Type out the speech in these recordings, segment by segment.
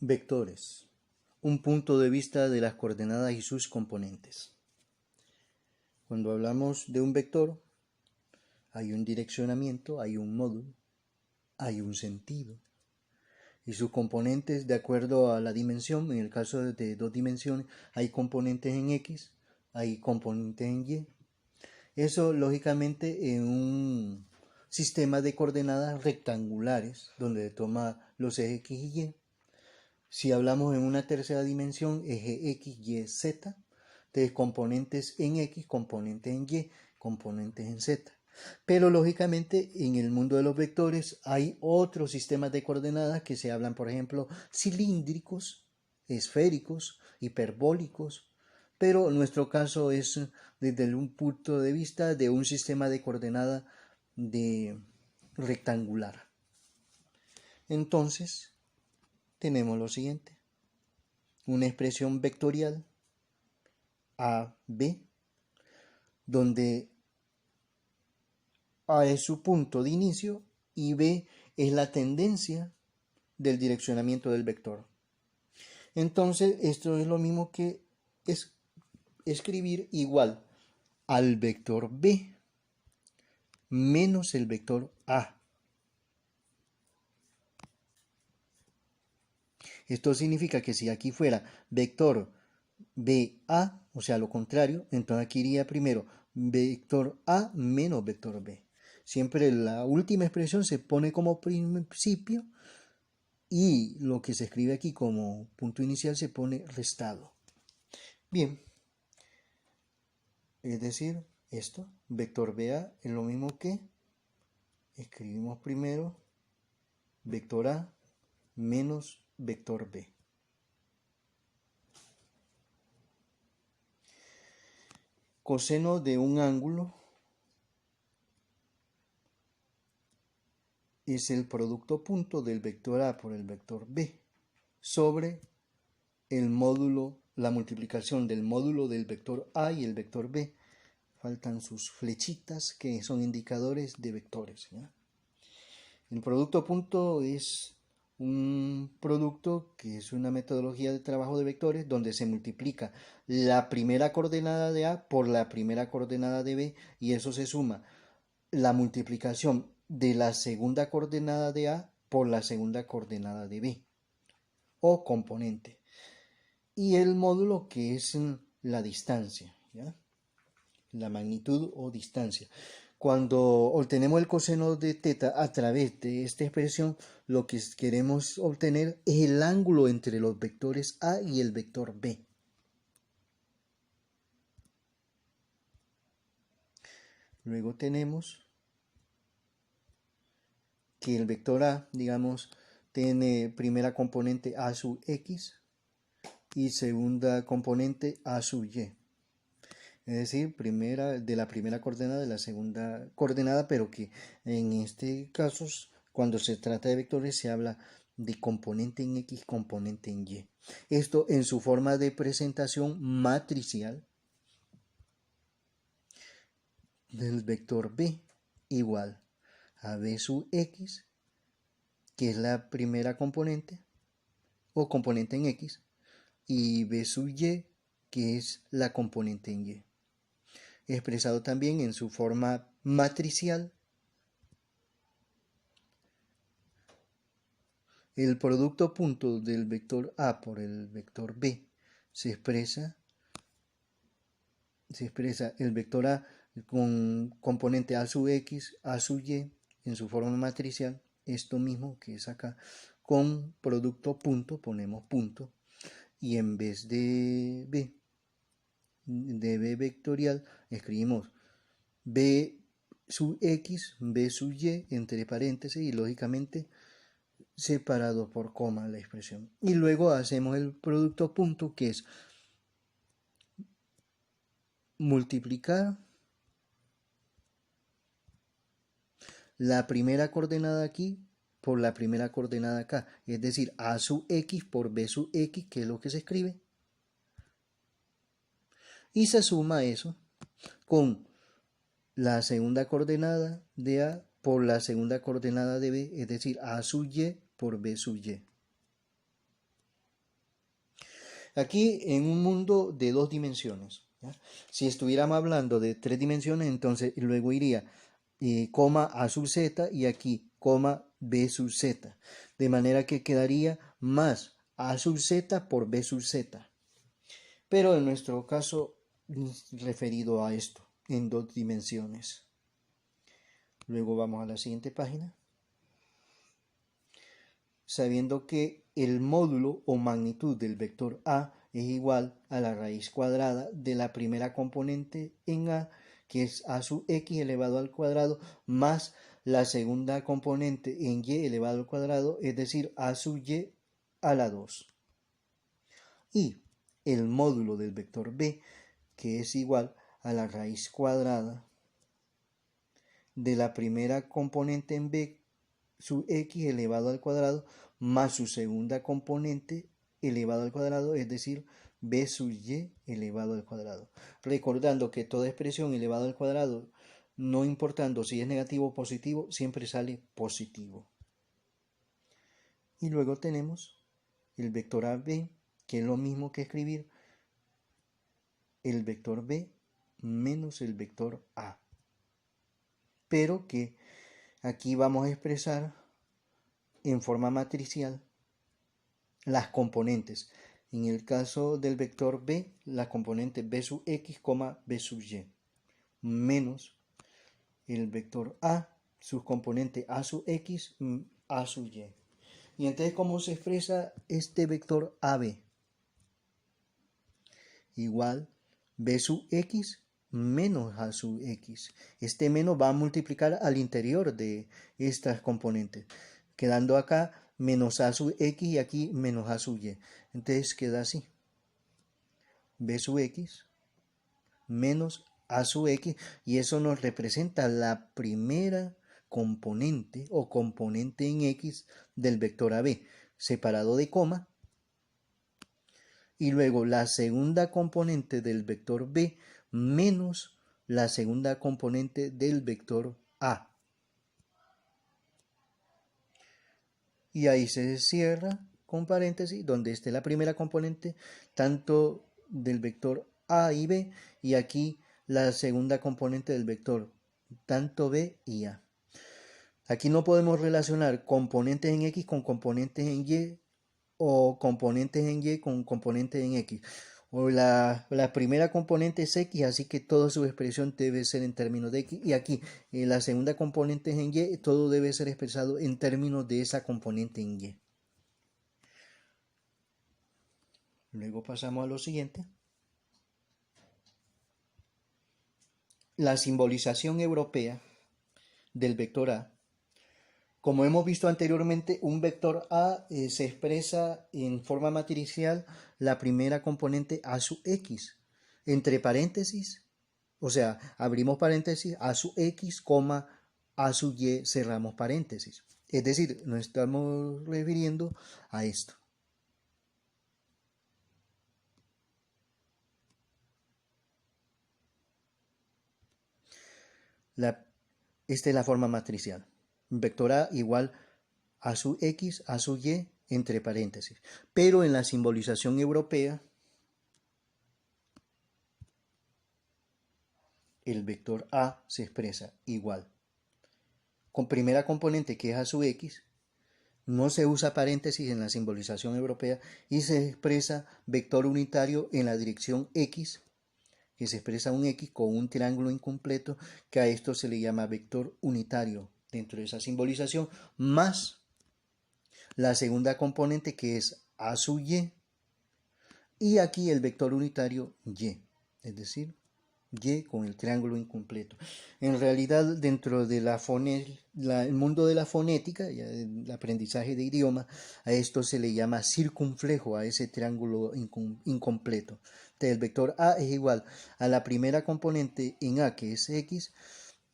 Vectores. Un punto de vista de las coordenadas y sus componentes. Cuando hablamos de un vector, hay un direccionamiento, hay un módulo, hay un sentido. Y sus componentes de acuerdo a la dimensión, en el caso de dos dimensiones, hay componentes en X, hay componentes en Y. Eso lógicamente en un sistema de coordenadas rectangulares, donde toma los ejes X y Y. Si hablamos en una tercera dimensión, eje X, Y, Z, entonces componentes en X, componentes en Y, componentes en Z. Pero lógicamente en el mundo de los vectores hay otros sistemas de coordenadas que se hablan, por ejemplo, cilíndricos, esféricos, hiperbólicos, pero nuestro caso es desde un punto de vista de un sistema de coordenadas rectangular. Entonces, tenemos lo siguiente: una expresión vectorial A, B, donde A es su punto de inicio y B es la tendencia del direccionamiento del vector. Entonces, esto es lo mismo que escribir igual al vector B menos el vector A. Esto significa que si aquí fuera vector BA, o sea, lo contrario, entonces aquí iría primero vector A menos vector B. Siempre la última expresión se pone como principio y lo que se escribe aquí como punto inicial se pone restado. Bien, es decir, esto, vector BA es lo mismo que escribimos primero vector A menos vector B. Coseno de un ángulo es el producto punto del vector A por el vector B sobre el módulo, la multiplicación del módulo del vector A y el vector B. Faltan sus flechitas que son indicadores de vectores, ¿ya? El producto punto es un producto que es una metodología de trabajo de vectores donde se multiplica la primera coordenada de A por la primera coordenada de B y eso se suma la multiplicación de la segunda coordenada de A por la segunda coordenada de B o componente y el módulo que es la distancia, ¿ya? La magnitud o distancia. Cuando obtenemos el coseno de teta a través de esta expresión, lo que queremos obtener es el ángulo entre los vectores A y el vector B. Luego tenemos que el vector A, digamos, tiene primera componente A sub X y segunda componente A sub Y. Es decir, de la primera coordenada de la segunda coordenada, pero que en este caso, cuando se trata de vectores, se habla de componente en X, componente en Y. Esto en su forma de presentación matricial del vector B igual a B sub X, que es la primera componente, o componente en X, y B sub Y, que es la componente en Y. Expresado también en su forma matricial, el producto punto del vector A por el vector B se expresa el vector A con componente A sub X, A sub Y en su forma matricial, esto mismo que es acá, con producto punto, ponemos punto, y en vez de B vectorial, escribimos B sub X, B sub Y, entre paréntesis, y lógicamente separado por coma la expresión. Y luego hacemos el producto punto, que es multiplicar la primera coordenada aquí por la primera coordenada acá, es decir, A sub X por B sub X, que es lo que se escribe, y se suma eso con la segunda coordenada de A por la segunda coordenada de B, es decir, A sub Y por B sub Y. Aquí en un mundo de 2 dimensiones, ¿ya? Si estuviéramos hablando de 3 dimensiones, entonces luego iría coma A sub z y aquí coma B sub z. De manera que quedaría más A sub z por B sub z. Pero en nuestro caso, referido a esto, en 2 dimensiones. Luego vamos a la siguiente página. Sabiendo que el módulo o magnitud del vector A es igual a la raíz cuadrada de la primera componente en A, que es A sub x elevado al cuadrado, más la segunda componente en y elevado al cuadrado, es decir, A sub y a la 2. Y el módulo del vector B, que es igual a la raíz cuadrada de la primera componente en B sub x elevado al cuadrado más su segunda componente elevado al cuadrado, es decir, b sub y elevado al cuadrado. Recordando que toda expresión elevada al cuadrado, no importando si es negativo o positivo, siempre sale positivo. Y luego tenemos el vector AB, que es lo mismo que escribir el vector B menos el vector A. Pero que aquí vamos a expresar en forma matricial las componentes. En el caso del vector B, la componente b sub x, b sub y, menos el vector A, su componente a sub x, a sub y. Y entonces, ¿cómo se expresa este vector AB? Igual b sub x menos a sub x. Este menos va a multiplicar al interior de estas componentes, quedando acá menos a sub x y aquí menos a sub y. Entonces queda así. B sub x menos a sub x, y eso nos representa la primera componente o componente en x del vector AB, separado de coma, y luego la segunda componente del vector B menos la segunda componente del vector A. Y ahí se cierra con paréntesis donde esté la primera componente tanto del vector A y B, y aquí la segunda componente del vector tanto B y A. Aquí no podemos relacionar componentes en X con componentes en Y, o componentes en Y con componentes en X. O la primera componente es X, así que toda su expresión debe ser en términos de X. Y aquí la segunda componente es en Y, todo debe ser expresado en términos de esa componente en Y. Luego pasamos a lo siguiente. La simbolización europea del vector A. Como hemos visto anteriormente, un vector A se expresa en forma matricial la primera componente A sub x, entre paréntesis, o sea, abrimos paréntesis, A sub x, A sub y, cerramos paréntesis. Es decir, nos estamos refiriendo a esto. Esta es la forma matricial. Vector A igual A sub x, A sub y, entre paréntesis. Pero en la simbolización europea, el vector A se expresa igual con primera componente, que es A sub x, no se usa paréntesis en la simbolización europea, y se expresa vector unitario en la dirección x, que se expresa un x con un triángulo incompleto, que a esto se le llama vector unitario dentro de esa simbolización, más la segunda componente, que es A sub y aquí el vector unitario y, es decir, y con el triángulo incompleto. En realidad, dentro de el mundo de la fonética, el aprendizaje de idioma, a esto se le llama circunflejo, a ese triángulo incompleto. Entonces, el vector A es igual a la primera componente en A, que es x,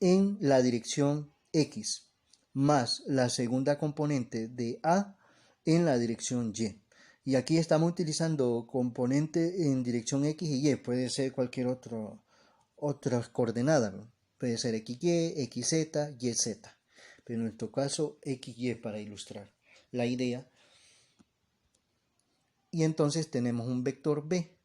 en la dirección x, más la segunda componente de A en la dirección y. Y aquí estamos utilizando componente en dirección x y y, puede ser cualquier otras coordenadas, ¿no? Puede ser XY, XZ, YZ, pero en nuestro caso XY para ilustrar la idea. Y entonces tenemos un vector b,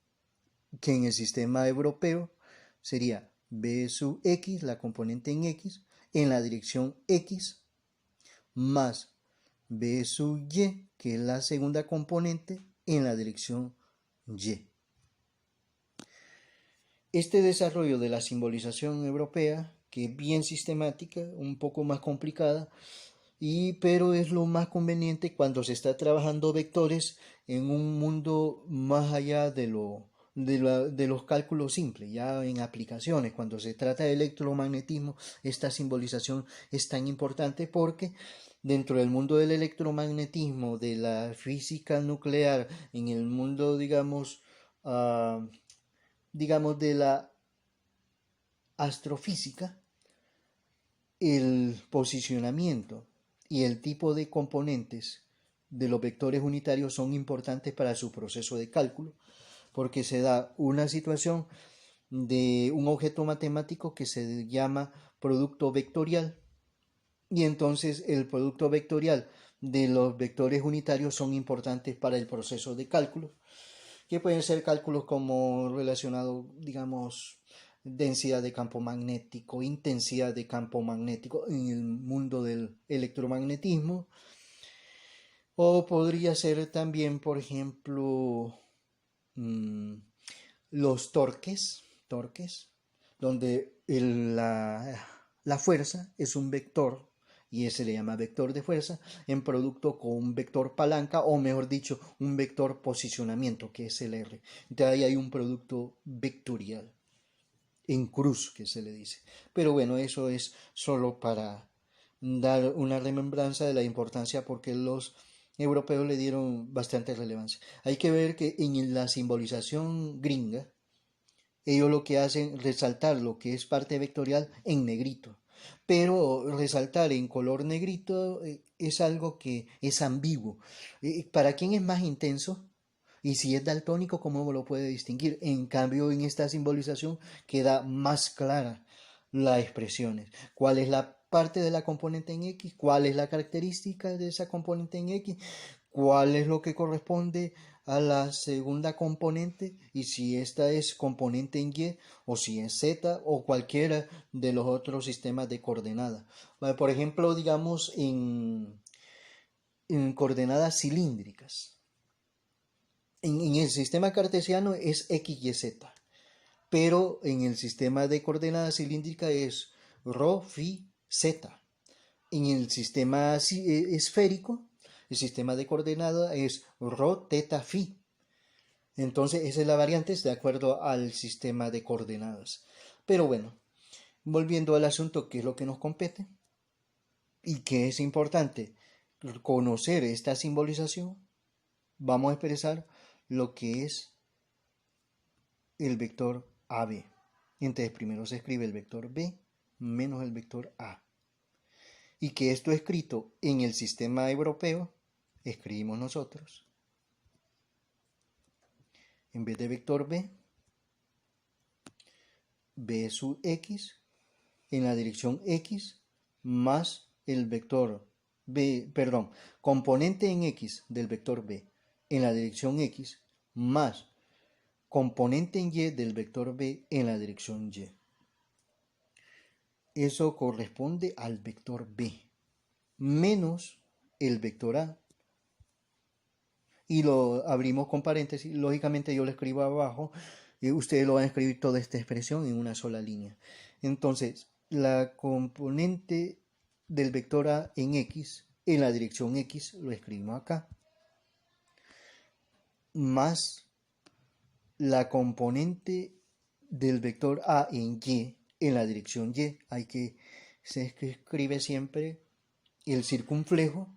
que en el sistema europeo sería b sub x, la componente en x, en la dirección x, más b sub y, que es la segunda componente, en la dirección y. Este desarrollo de la simbolización europea, que es bien sistemática, un poco más complicada, pero es lo más conveniente cuando se está trabajando vectores en un mundo más allá de los cálculos simples, ya en aplicaciones. Cuando se trata de electromagnetismo, esta simbolización es tan importante porque dentro del mundo del electromagnetismo, de la física nuclear, en el mundo, digamos de la astrofísica, el posicionamiento y el tipo de componentes de los vectores unitarios son importantes para su proceso de cálculo, porque se da una situación de un objeto matemático que se llama producto vectorial, y entonces el producto vectorial de los vectores unitarios son importantes para el proceso de cálculo, que pueden ser cálculos como relacionados, digamos, densidad de campo magnético, intensidad de campo magnético en el mundo del electromagnetismo, o podría ser también, por ejemplo, los torques, donde la fuerza es un vector y ese le llama vector de fuerza en producto con un vector palanca, o mejor dicho, un vector posicionamiento, que es el R. Entonces ahí hay un producto vectorial en cruz, que se le dice. Pero bueno, eso es solo para dar una remembranza de la importancia, porque los europeos le dieron bastante relevancia. Hay que ver que en la simbolización gringa, ellos lo que hacen es resaltar lo que es parte vectorial en negrito, pero resaltar en color negrito es algo que es ambiguo. ¿Para quién es más intenso? Y si es daltónico, ¿cómo lo puede distinguir? En cambio, en esta simbolización queda más clara las expresiones. ¿Cuál es la parte de la componente en X? ¿Cuál es la característica de esa componente en X? ¿Cuál es lo que corresponde a la segunda componente? Y si esta es componente en Y, o si es Z, o cualquiera de los otros sistemas de coordenadas. Por ejemplo, digamos en coordenadas cilíndricas. En el sistema cartesiano es X, Y, Z, pero en el sistema de coordenadas cilíndrica es ρ, phi, Z. En el sistema esférico, el sistema de coordenadas es ρ, teta, phi. Entonces esa es la variante de acuerdo al sistema de coordenadas. Pero bueno, volviendo al asunto, que es lo que nos compete y que es importante conocer esta simbolización, vamos a expresar lo que es el vector AB. Entonces primero se escribe el vector B menos el vector A. Y que esto escrito en el sistema europeo, escribimos nosotros, en vez de vector B, B sub X en la dirección X más el vector B, perdón, componente en X del vector B en la dirección X más componente en Y del vector B en la dirección Y. Eso corresponde al vector B menos el vector A. Y lo abrimos con paréntesis. Lógicamente yo lo escribo abajo y ustedes lo van a escribir toda esta expresión en una sola línea. Entonces, la componente del vector A en X, en la dirección X, lo escribimos acá, más la componente del vector A en Y, en la dirección Y. Se escribe siempre el circunflejo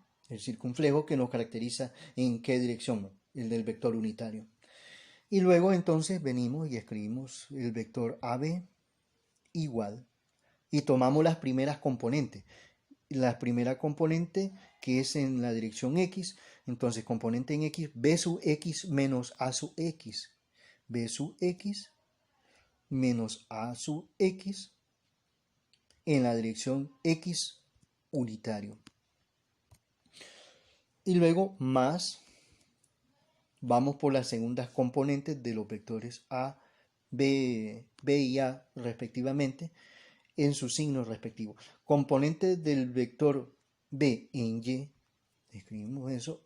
que nos caracteriza en qué dirección, el del vector unitario. Y luego entonces venimos y escribimos el vector AB igual, y tomamos las primeras componentes. La primera componente, que es en la dirección X, entonces componente en X, B sub X menos A sub X. B sub X menos A sub X en la dirección X unitario. Y luego más vamos por las segundas componentes de los vectores A, B y A respectivamente en sus signos respectivos. Componentes del vector B en Y, escribimos eso,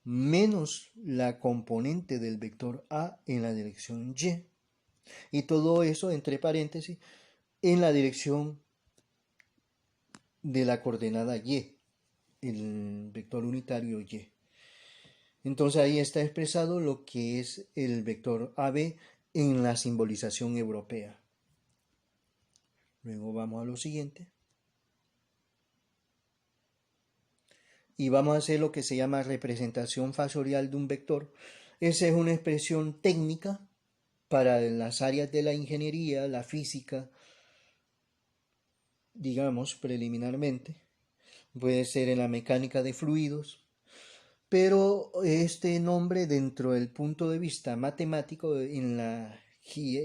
menos la componente del vector A en la dirección Y. Y todo eso entre paréntesis en la dirección de la coordenada Y, el vector unitario Y. Entonces ahí está expresado lo que es el vector AB en la simbolización europea. Luego vamos a lo siguiente. Y vamos a hacer lo que se llama representación fasorial de un vector. Esa es una expresión técnica para las áreas de la ingeniería, la física, digamos preliminarmente. Puede ser en la mecánica de fluidos, pero este nombre dentro del punto de vista matemático,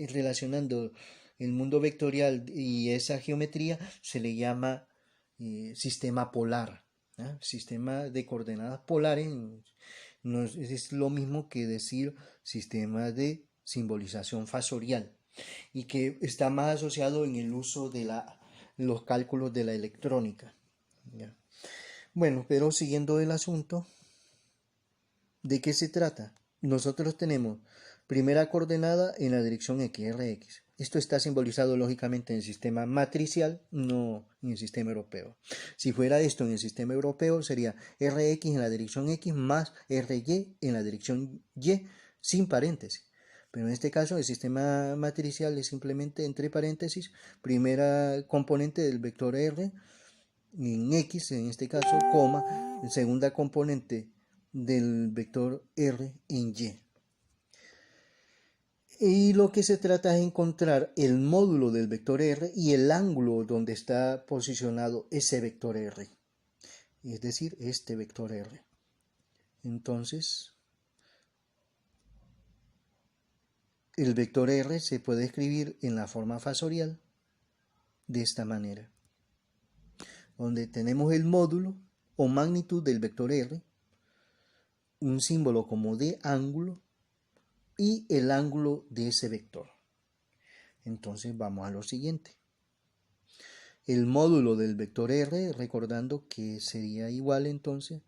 relacionando el mundo vectorial y esa geometría, se le llama sistema polar, ¿eh? Sistema de coordenadas polares. No es lo mismo que decir sistema de simbolización fasorial, y que está más asociado en el uso de los cálculos de la electrónica, ¿ya? Bueno, pero siguiendo el asunto, ¿de qué se trata? Nosotros tenemos primera coordenada en la dirección x, Rx. Esto está simbolizado lógicamente en el sistema matricial, no en el sistema europeo. Si fuera esto en el sistema europeo, sería Rx en la dirección X más Ry en la dirección Y sin paréntesis. Pero en este caso el sistema matricial es simplemente entre paréntesis, primera componente del vector R en X, en este caso, coma, segunda componente del vector R en Y. Y lo que se trata es encontrar el módulo del vector R y el ángulo donde está posicionado ese vector R, es decir, este vector R. Entonces, el vector R se puede escribir en la forma fasorial de esta manera, donde tenemos el módulo o magnitud del vector R, un símbolo como de ángulo y el ángulo de ese vector. Entonces vamos a lo siguiente. El módulo del vector R, recordando que sería igual entonces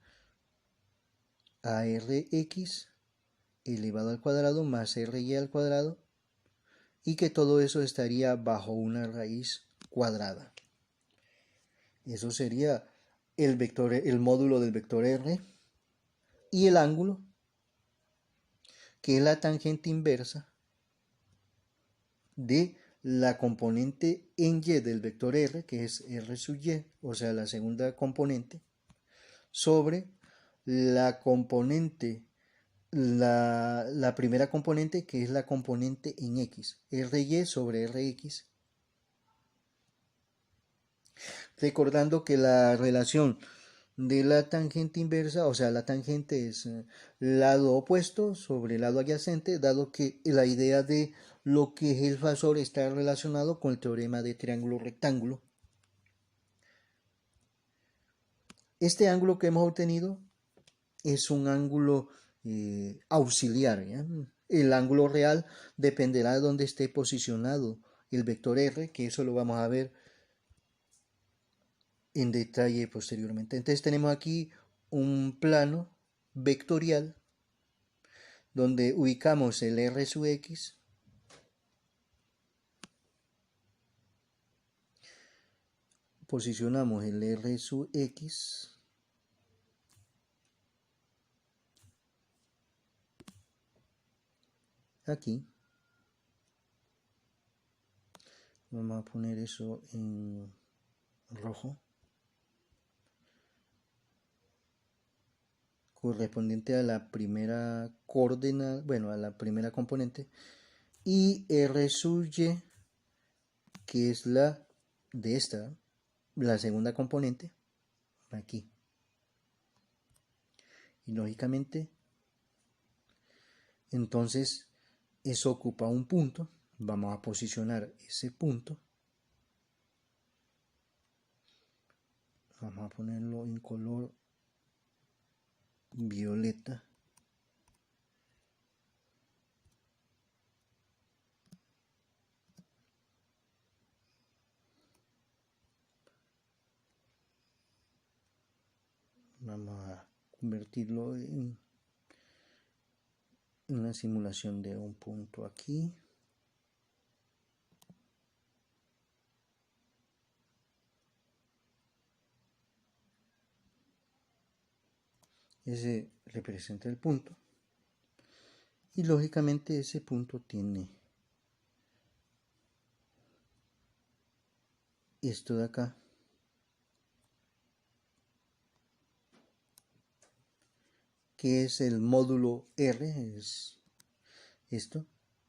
a Rx elevado al cuadrado más Ry al cuadrado, y que todo eso estaría bajo una raíz cuadrada. Eso sería el módulo del vector R, y el ángulo, que es la tangente inversa de la componente en Y del vector R, que es R sub Y, o sea, la segunda componente, sobre la componente, la primera componente, que es la componente en X, Ry sobre Rx. Recordando que la relación de la tangente inversa, o sea, la tangente es lado opuesto sobre lado adyacente, dado que la idea de lo que es el fasor está relacionado con el teorema de triángulo rectángulo. Este ángulo que hemos obtenido es un ángulo auxiliar, ¿ya? El ángulo real dependerá de dónde esté posicionado el vector R, que eso lo vamos a ver en detalle posteriormente. Entonces tenemos aquí un plano vectorial donde ubicamos el R sub X, posicionamos el R sub X aquí. Vamos a poner eso en rojo, correspondiente a la primera coordenada, bueno, a la primera componente, y R sub Y, que es la de esta, la segunda componente, aquí. Y lógicamente, entonces, eso ocupa un punto. Vamos a posicionar ese punto. Vamos a ponerlo en color violeta. Vamos a convertirlo en una simulación de un punto aquí. Ese representa el punto. Y lógicamente ese punto tiene esto de acá. Que es el módulo R, es esto.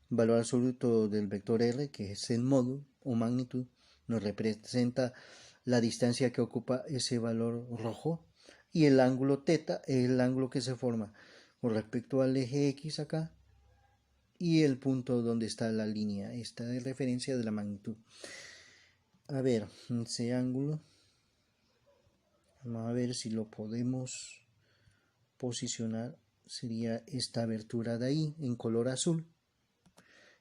Valor absoluto del vector R, que es el módulo o magnitud, nos representa la distancia que ocupa ese valor rojo. Y el ángulo θ es el ángulo que se forma con respecto al eje X acá y el punto donde está la línea esta de referencia de la magnitud. A ver, ese ángulo, vamos a ver si lo podemos posicionar. Sería esta abertura de ahí en color azul.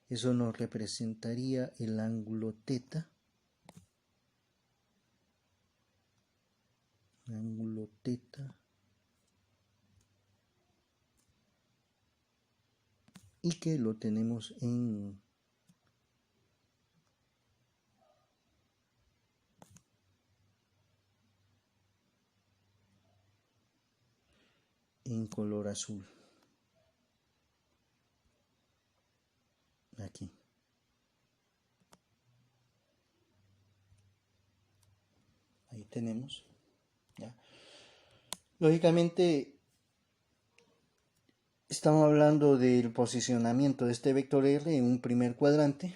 Eso nos representaría el ángulo θ. Ángulo θ. Y que lo tenemos en color azul. Aquí. Ahí tenemos. ¿Ya? Lógicamente estamos hablando del posicionamiento de este vector R en un primer cuadrante,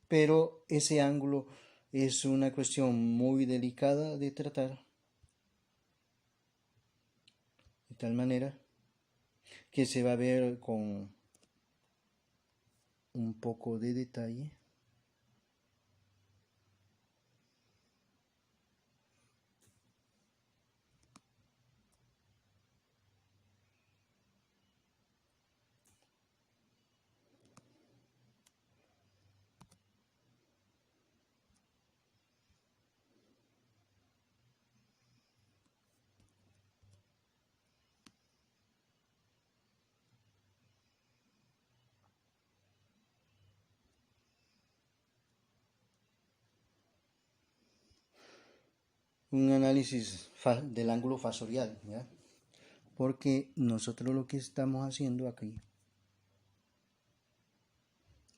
pero ese ángulo es una cuestión muy delicada de tratar, de tal manera que se va a ver con un poco de detalle. Un análisis del ángulo fasorial, ¿ya? Porque nosotros lo que estamos haciendo aquí,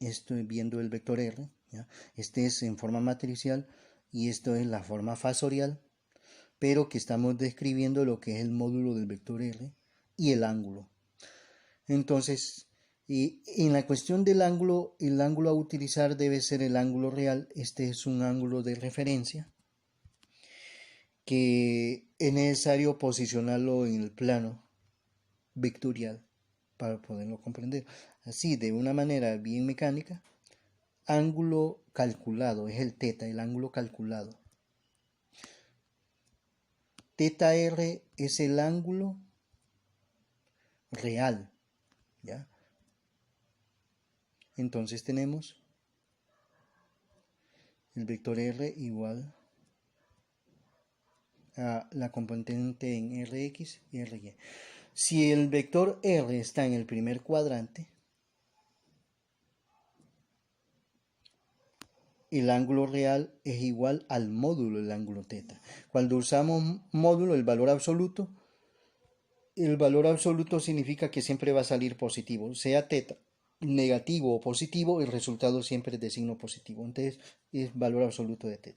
estoy viendo el vector R, ¿ya? Este es en forma matricial y esto es la forma fasorial, pero que estamos describiendo lo que es el módulo del vector R y el ángulo. Entonces, en la cuestión del ángulo, el ángulo a utilizar debe ser el ángulo real. Este es un ángulo de referencia que es necesario posicionarlo en el plano vectorial para poderlo comprender. Así, de una manera bien mecánica, ángulo calculado es el θ, el ángulo calculado. θr es el ángulo real, ¿ya? Entonces tenemos el vector R igual a la componente en Rx y Ry. Si el vector R está en el primer cuadrante, el ángulo real es igual al módulo del ángulo θ. Cuando usamos módulo, el valor absoluto significa que siempre va a salir positivo, sea θ negativo o positivo, el resultado siempre es de signo positivo. Entonces es valor absoluto de θ.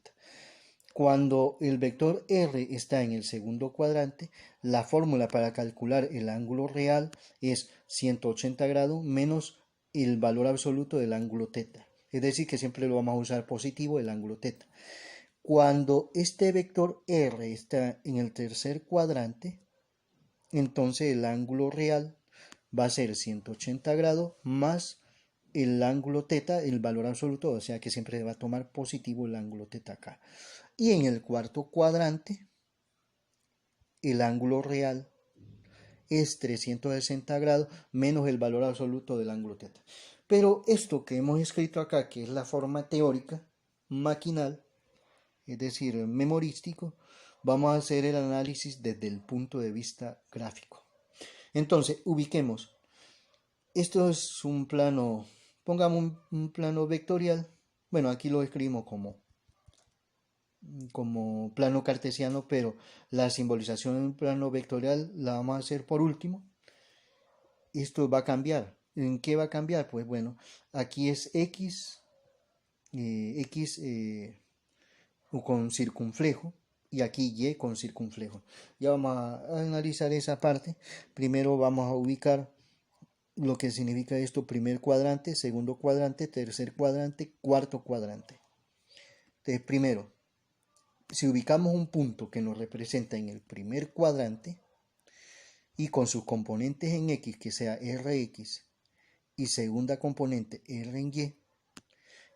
Cuando el vector R está en el segundo cuadrante, la fórmula para calcular el ángulo real es 180 grados menos el valor absoluto del ángulo θ. Es decir, que siempre lo vamos a usar positivo el ángulo θ. Cuando este vector R está en el tercer cuadrante, entonces el ángulo real va a ser 180 grados más el ángulo θ, el valor absoluto, o sea que siempre va a tomar positivo el ángulo θ acá. Y en el cuarto cuadrante, el ángulo real es 360 grados menos el valor absoluto del ángulo θ. Pero esto que hemos escrito acá, que es la forma teórica, maquinal, es decir, memorístico, Vamos a hacer el análisis desde el punto de vista gráfico. Entonces, ubiquemos. Esto es un plano, pongamos un plano vectorial. Bueno, aquí lo escribimos como plano cartesiano, pero la simbolización en plano vectorial la vamos a hacer por último. Esto va a cambiar. ¿En qué va a cambiar? Pues bueno, aquí es X, con circunflejo, y aquí Y con circunflejo. Ya vamos a analizar esa parte. Primero vamos a ubicar lo que significa esto: primer cuadrante, segundo cuadrante, tercer cuadrante, cuarto cuadrante. Entonces, primero, si ubicamos un punto que nos representa en el primer cuadrante y con sus componentes en X, que sea Rx, y segunda componente R en Y,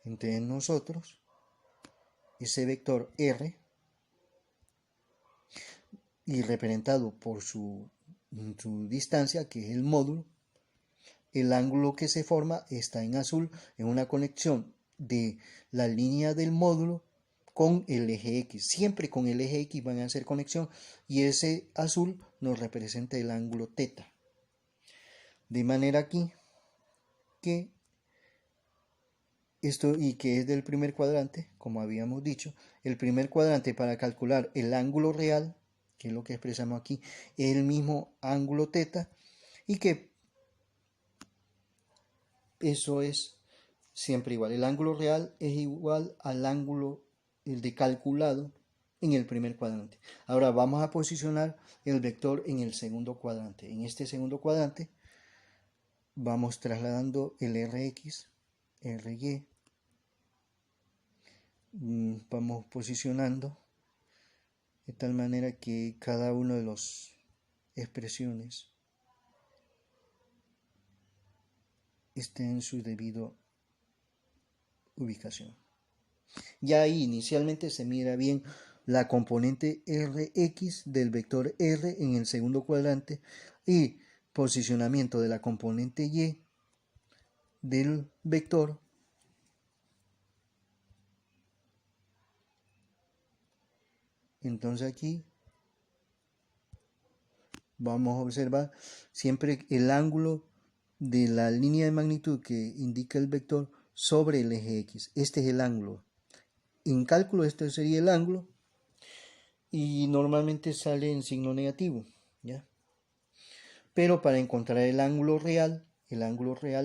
entonces nosotros, ese vector R, y representado por su distancia, que es el módulo, el ángulo que se forma está en azul, en una conexión de la línea del módulo con el eje X. Siempre con el eje X van a hacer conexión, y ese azul nos representa el ángulo θ. De manera aquí que esto, y que es del primer cuadrante, como habíamos dicho, el primer cuadrante, para calcular el ángulo real, que es lo que expresamos aquí, es el mismo ángulo θ, y que eso es siempre igual. El ángulo real es igual al ángulo, el de calculado, en el primer cuadrante. Ahora vamos a posicionar el vector en el segundo cuadrante. En este segundo cuadrante vamos trasladando el Rx, Ry, vamos posicionando de tal manera que cada una de las expresiones esté en su debido ubicación. Ya ahí inicialmente se mira bien la componente Rx del vector R en el segundo cuadrante, y posicionamiento de la componente Y del vector entonces aquí vamos a observar siempre el ángulo de la línea de magnitud que indica el vector sobre el eje X. Este es el ángulo. En cálculo este sería el ángulo, y normalmente sale en signo negativo, ¿ya? Pero para encontrar el ángulo real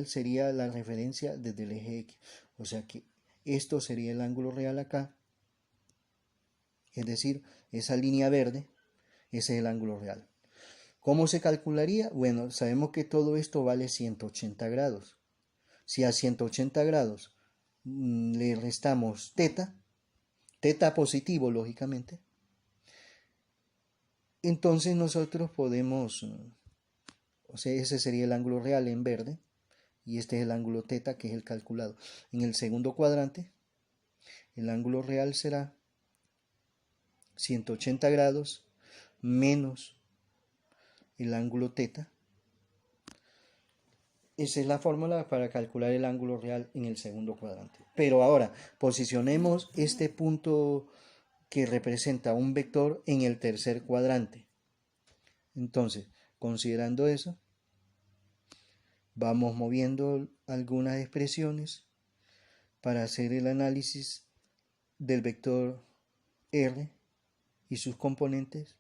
sería la referencia desde el eje X. O sea que esto sería el ángulo real acá, es decir, esa línea verde, ese es el ángulo real. ¿Cómo se calcularía? Bueno, sabemos que todo esto vale 180 grados. Si a 180 grados le restamos θ positivo lógicamente, entonces nosotros podemos, o sea, ese sería el ángulo real en verde, y este es el ángulo θ, que es el calculado. En el segundo cuadrante, el ángulo real será 180 grados menos el ángulo θ. Esa es la fórmula para calcular el ángulo real en el segundo cuadrante. Pero ahora posicionemos este punto que representa un vector en el tercer cuadrante. Entonces, considerando eso, vamos moviendo algunas expresiones para hacer el análisis del vector R y sus componentes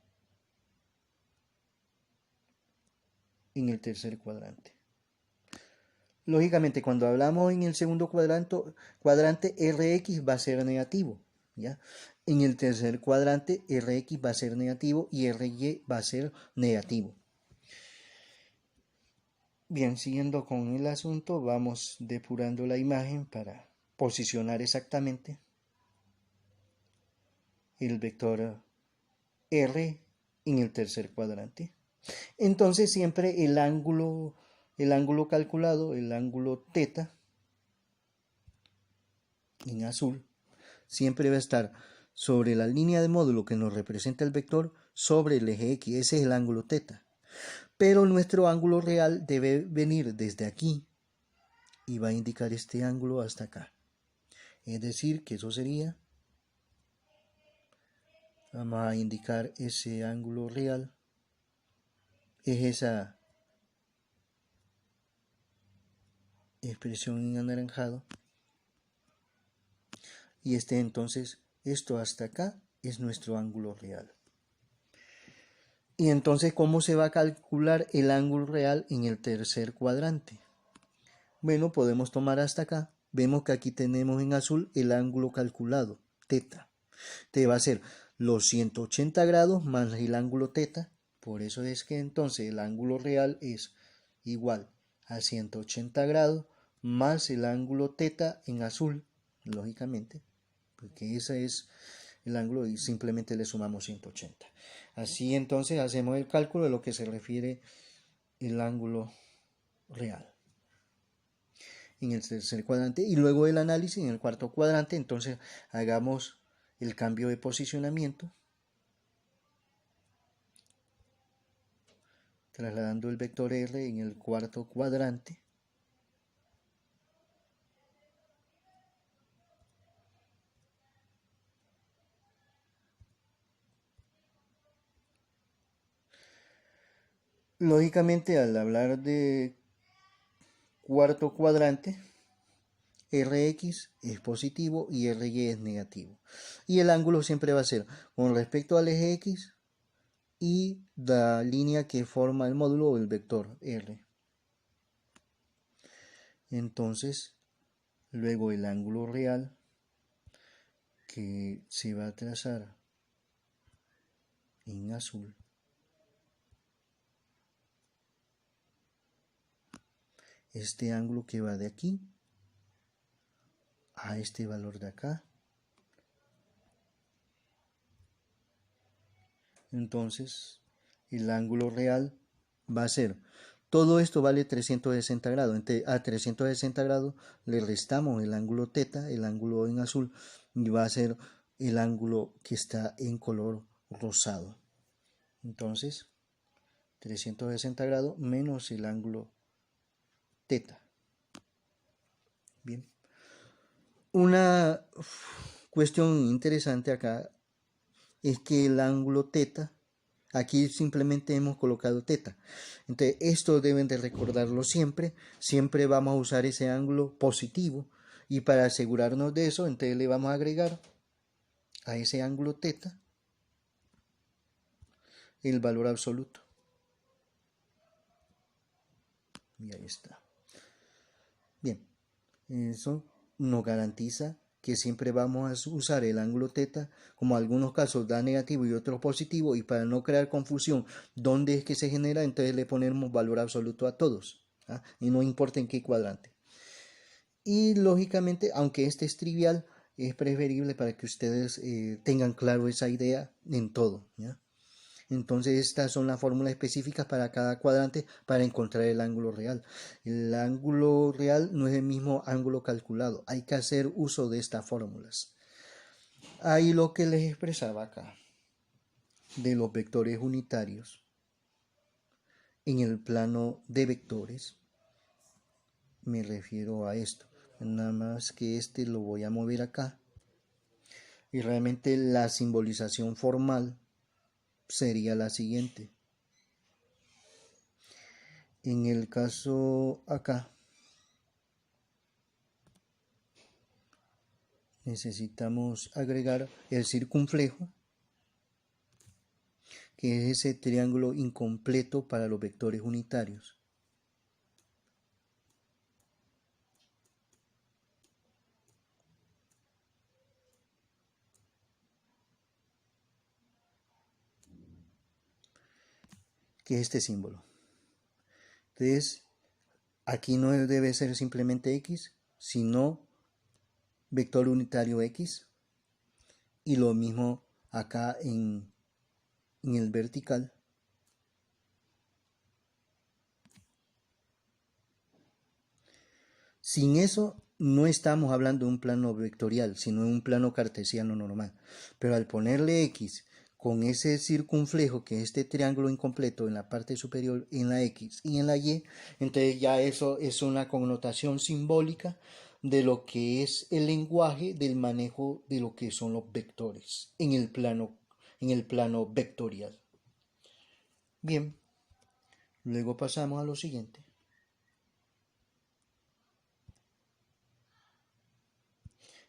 en el tercer cuadrante. Lógicamente, cuando hablamos en el segundo cuadrante Rx va a ser negativo, ¿ya? En el tercer cuadrante Rx va a ser negativo y Ry va a ser negativo. Bien, siguiendo con el asunto, vamos depurando la imagen para posicionar exactamente el vector R en el tercer cuadrante. Entonces siempre el ángulo calculado, el ángulo θ en azul, siempre va a estar sobre la línea de módulo que nos representa el vector sobre el eje X. Ese es el ángulo θ. Pero nuestro ángulo real debe venir desde aquí y va a indicar este ángulo hasta acá. Es decir, que eso sería Vamos a indicar ese ángulo real. Es esa expresión en anaranjado. Y entonces, esto hasta acá es nuestro ángulo real. Y entonces, ¿cómo se va a calcular el ángulo real en el tercer cuadrante? Bueno, podemos tomar hasta acá. Vemos que aquí tenemos en azul el ángulo calculado, teta. Te va a ser los 180 grados más el ángulo teta. Por eso es que entonces el ángulo real es igual a 180 grados más el ángulo teta en azul, lógicamente, porque ese es el ángulo y simplemente le sumamos 180. Así entonces hacemos el cálculo de lo que se refiere el ángulo real en el tercer cuadrante, y luego el análisis en el cuarto cuadrante. Entonces hagamos el cambio de posicionamiento, trasladando el vector R en el cuarto cuadrante. Lógicamente, al hablar de cuarto cuadrante, Rx es positivo y Ry es negativo. Y el ángulo siempre va a ser con respecto al eje X y la línea que forma el módulo o el vector R. Entonces, luego el ángulo real que se va a trazar en azul este ángulo que va de aquí a este valor de acá. Entonces el ángulo real va a ser, todo esto vale 360 grados, entonces a 360 grados le restamos el ángulo teta, el ángulo en azul, y va a ser el ángulo que está en color rosado. Entonces 360 grados menos el ángulo teta. Bien. Una cuestión interesante acá es que el ángulo teta, aquí simplemente hemos colocado teta. Entonces esto deben de recordarlo siempre. Siempre vamos a usar ese ángulo positivo. Y para asegurarnos de eso, entonces le vamos a agregar a ese ángulo teta el valor absoluto. Y ahí está. Bien, eso nos garantiza que siempre vamos a usar el ángulo teta, como algunos casos da negativo y otros positivo, y para no crear confusión dónde es que se genera, entonces le ponemos valor absoluto a todos, ¿ah? Y no importa en qué cuadrante. Y lógicamente, aunque este es trivial, es preferible para que ustedes tengan claro esa idea en todo, ¿ya? Entonces estas son las fórmulas específicas para cada cuadrante para encontrar el ángulo real. El ángulo real no es el mismo ángulo calculado. Hay que hacer uso de estas fórmulas. Ahí lo que les expresaba acá de los vectores unitarios en el plano de vectores, me refiero a esto. Nada más que este lo voy a mover acá. Y realmente la simbolización formal sería la siguiente. En el caso acá, necesitamos agregar el circunflejo, que es ese triángulo incompleto para los vectores unitarios. Que es este símbolo. Entonces, aquí no debe ser simplemente X, sino vector unitario X. Y lo mismo acá en el vertical. Sin eso no estamos hablando de un plano vectorial, sino de un plano cartesiano normal. Pero al ponerle X con ese circunflejo, que es este triángulo incompleto en la parte superior, en la X y en la Y, entonces ya eso es una connotación simbólica de lo que es el lenguaje del manejo de lo que son los vectores en el plano en el plano vectorial. Bien, luego pasamos a lo siguiente.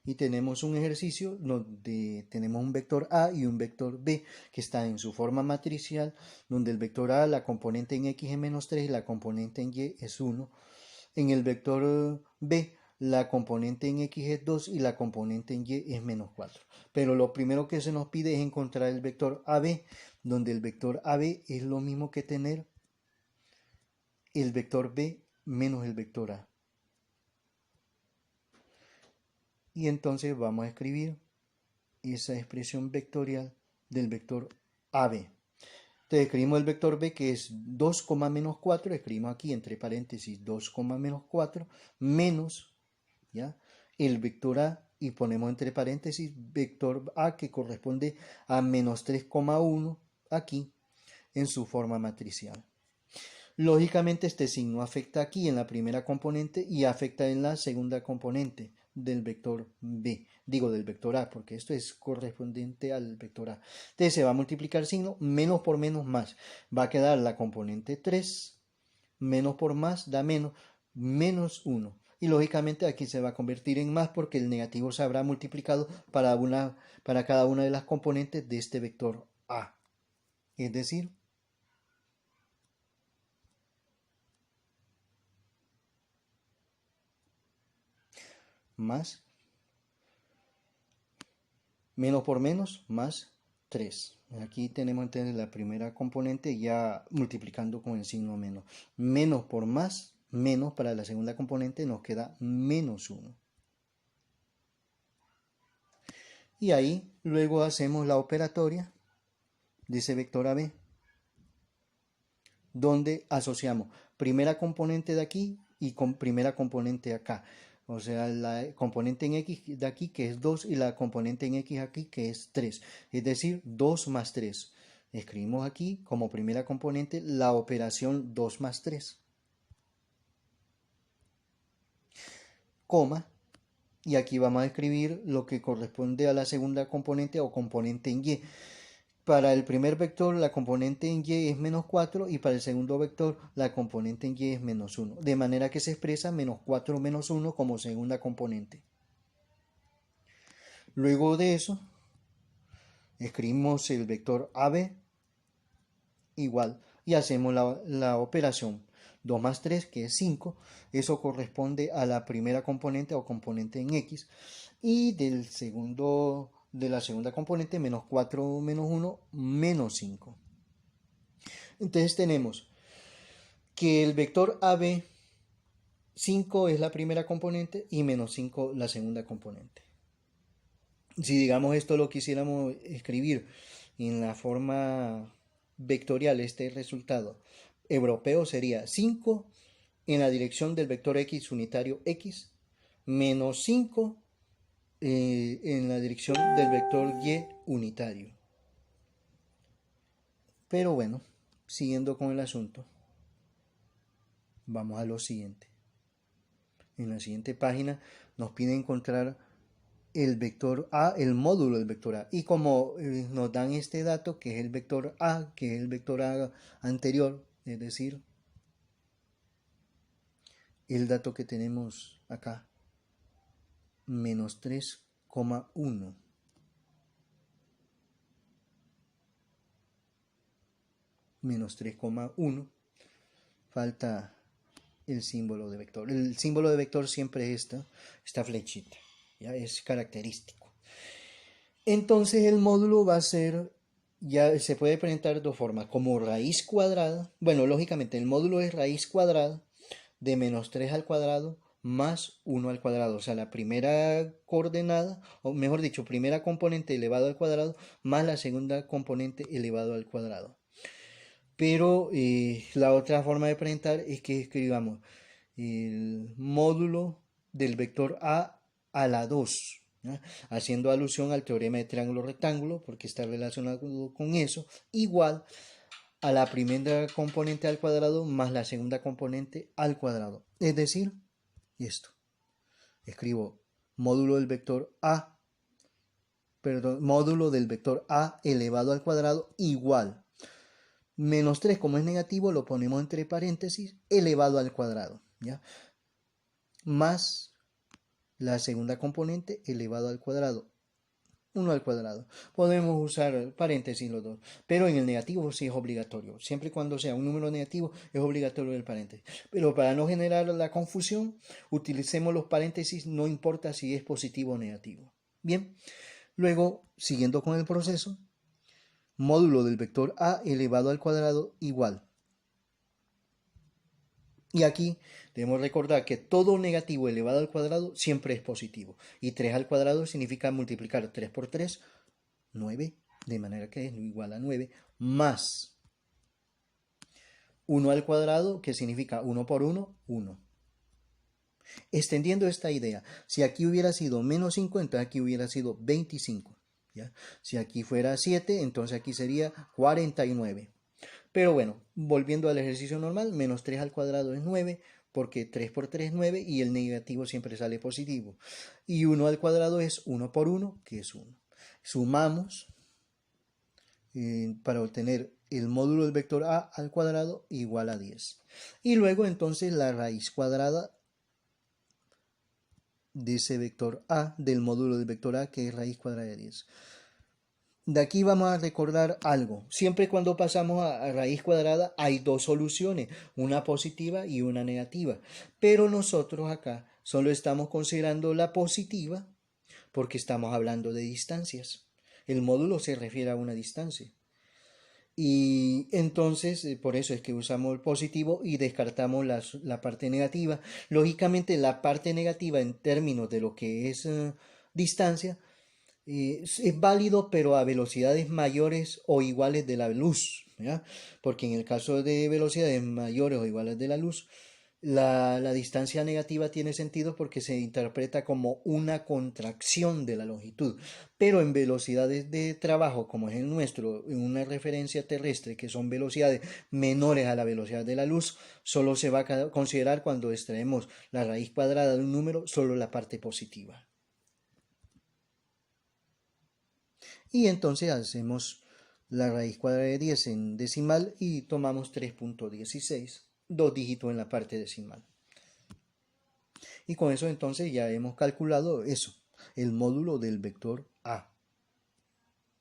Y tenemos un ejercicio donde tenemos un vector A y un vector B que está en su forma matricial, donde el vector A, la componente en X es menos 3 y la componente en Y es 1. En el vector B, la componente en X es 2 y la componente en Y es menos 4. Pero lo primero que se nos pide es encontrar el vector AB, donde el vector AB es lo mismo que tener el vector B menos el vector A. Y entonces vamos a escribir esa expresión vectorial del vector AB. Entonces escribimos el vector B, que es 2, menos 4, escribimos aquí entre paréntesis 2, menos 4, menos, ¿ya?, el vector A, y ponemos entre paréntesis vector A, que corresponde a menos 3,1 aquí en su forma matricial. Lógicamente este signo afecta aquí en la primera componente y afecta en la segunda componente del vector B, del vector A, porque esto es correspondiente al vector A. Entonces se va a multiplicar signo, menos por menos más. Va a quedar la componente 3, menos por más da menos, menos 1. Y lógicamente aquí se va a convertir en más porque el negativo se habrá multiplicado para cada una de las componentes de este vector A. Es decir, más, menos por menos, más 3. Aquí tenemos entonces la primera componente ya multiplicando con el signo menos. Menos por más, menos para la segunda componente nos queda menos 1. Y ahí luego hacemos la operatoria de ese vector AB, donde asociamos primera componente de aquí y con primera componente acá. O sea, la componente en X de aquí, que es 2, y la componente en X aquí, que es 3. Es decir, 2 más 3. Escribimos aquí como primera componente la operación 2 más 3. Coma. Y aquí vamos a escribir lo que corresponde a la segunda componente o componente en Y. Para el primer vector la componente en Y es menos 4 y para el segundo vector la componente en Y es menos 1. De manera que se expresa menos 4 menos 1 como segunda componente. Luego de eso, escribimos el vector AB igual y hacemos la operación 2 más 3, que es 5. Eso corresponde a la primera componente o componente en X. Y de la segunda componente, menos 4 menos 1, menos 5. Entonces tenemos que el vector AB, 5 es la primera componente y menos 5 la segunda componente. Si digamos esto lo quisiéramos escribir en la forma vectorial, este resultado europeo sería 5 en la dirección del vector X unitario X, menos 5 en la dirección del vector Y unitario. Pero bueno, siguiendo con el asunto, vamos a lo siguiente. En la siguiente página nos pide encontrar el vector A, el módulo del vector A. Y como nos dan este dato, que es el vector A, que es el vector A anterior, es decir, el dato que tenemos acá, menos 3,1. Menos 3,1. Falta el símbolo de vector. El símbolo de vector siempre es esta flechita. Ya es característico. Entonces el módulo va a ser, ya se puede presentar de dos formas, como raíz cuadrada. Bueno, lógicamente el módulo es raíz cuadrada de menos 3 al cuadrado más 1 al cuadrado. O sea, la primera coordenada, o mejor dicho, primera componente elevado al cuadrado más la segunda componente elevado al cuadrado. Pero la otra forma de presentar es que escribamos el módulo del vector A la 2, ¿ya?, haciendo alusión al teorema de triángulo rectángulo, porque está relacionado con eso, igual a la primera componente al cuadrado más la segunda componente al cuadrado. Es decir, esto. Escribo módulo del vector A módulo del vector a elevado al cuadrado igual. Menos 3, como es negativo, lo ponemos entre paréntesis, elevado al cuadrado, ¿ya? Más la segunda componente elevado al cuadrado, 1 al cuadrado. Podemos usar paréntesis los dos, pero en el negativo sí es obligatorio. Siempre y cuando sea un número negativo es obligatorio el paréntesis. Pero para no generar la confusión, utilicemos los paréntesis, no importa si es positivo o negativo. Bien, luego, siguiendo con el proceso, módulo del vector a elevado al cuadrado igual. Y aquí debemos recordar que todo negativo elevado al cuadrado siempre es positivo. Y 3 al cuadrado significa multiplicar 3 por 3, 9, de manera que es igual a 9, más 1 al cuadrado, que significa 1 por 1, 1. Extendiendo esta idea, si aquí hubiera sido menos 50, aquí hubiera sido 25. ¿Ya? Si aquí fuera 7, entonces aquí sería 49. Pero bueno, volviendo al ejercicio normal, menos 3 al cuadrado es 9, porque 3 por 3 es 9 y el negativo siempre sale positivo. Y 1 al cuadrado es 1 por 1, que es 1. Sumamos para obtener el módulo del vector a al cuadrado igual a 10. Y luego entonces la raíz cuadrada de ese vector a, del módulo del vector a, que es raíz cuadrada de 10. De aquí vamos a recordar algo. Siempre cuando pasamos a raíz cuadrada hay dos soluciones, una positiva y una negativa. Pero nosotros acá solo estamos considerando la positiva porque estamos hablando de distancias. El módulo se refiere a una distancia. Y entonces, por eso es que usamos el positivo y descartamos la parte negativa. Lógicamente, la parte negativa en términos de lo que es distancia, es válido, pero a velocidades mayores o iguales de la luz, ¿ya? Porque en el caso de velocidades mayores o iguales de la luz, la distancia negativa tiene sentido porque se interpreta como una contracción de la longitud, pero en velocidades de trabajo como es el nuestro, en una referencia terrestre que son velocidades menores a la velocidad de la luz, solo se va a considerar cuando extraemos la raíz cuadrada de un número, solo la parte positiva. Y entonces hacemos la raíz cuadrada de 10 en decimal y tomamos 3.16, dos dígitos en la parte decimal. Y con eso entonces ya hemos calculado eso, el módulo del vector a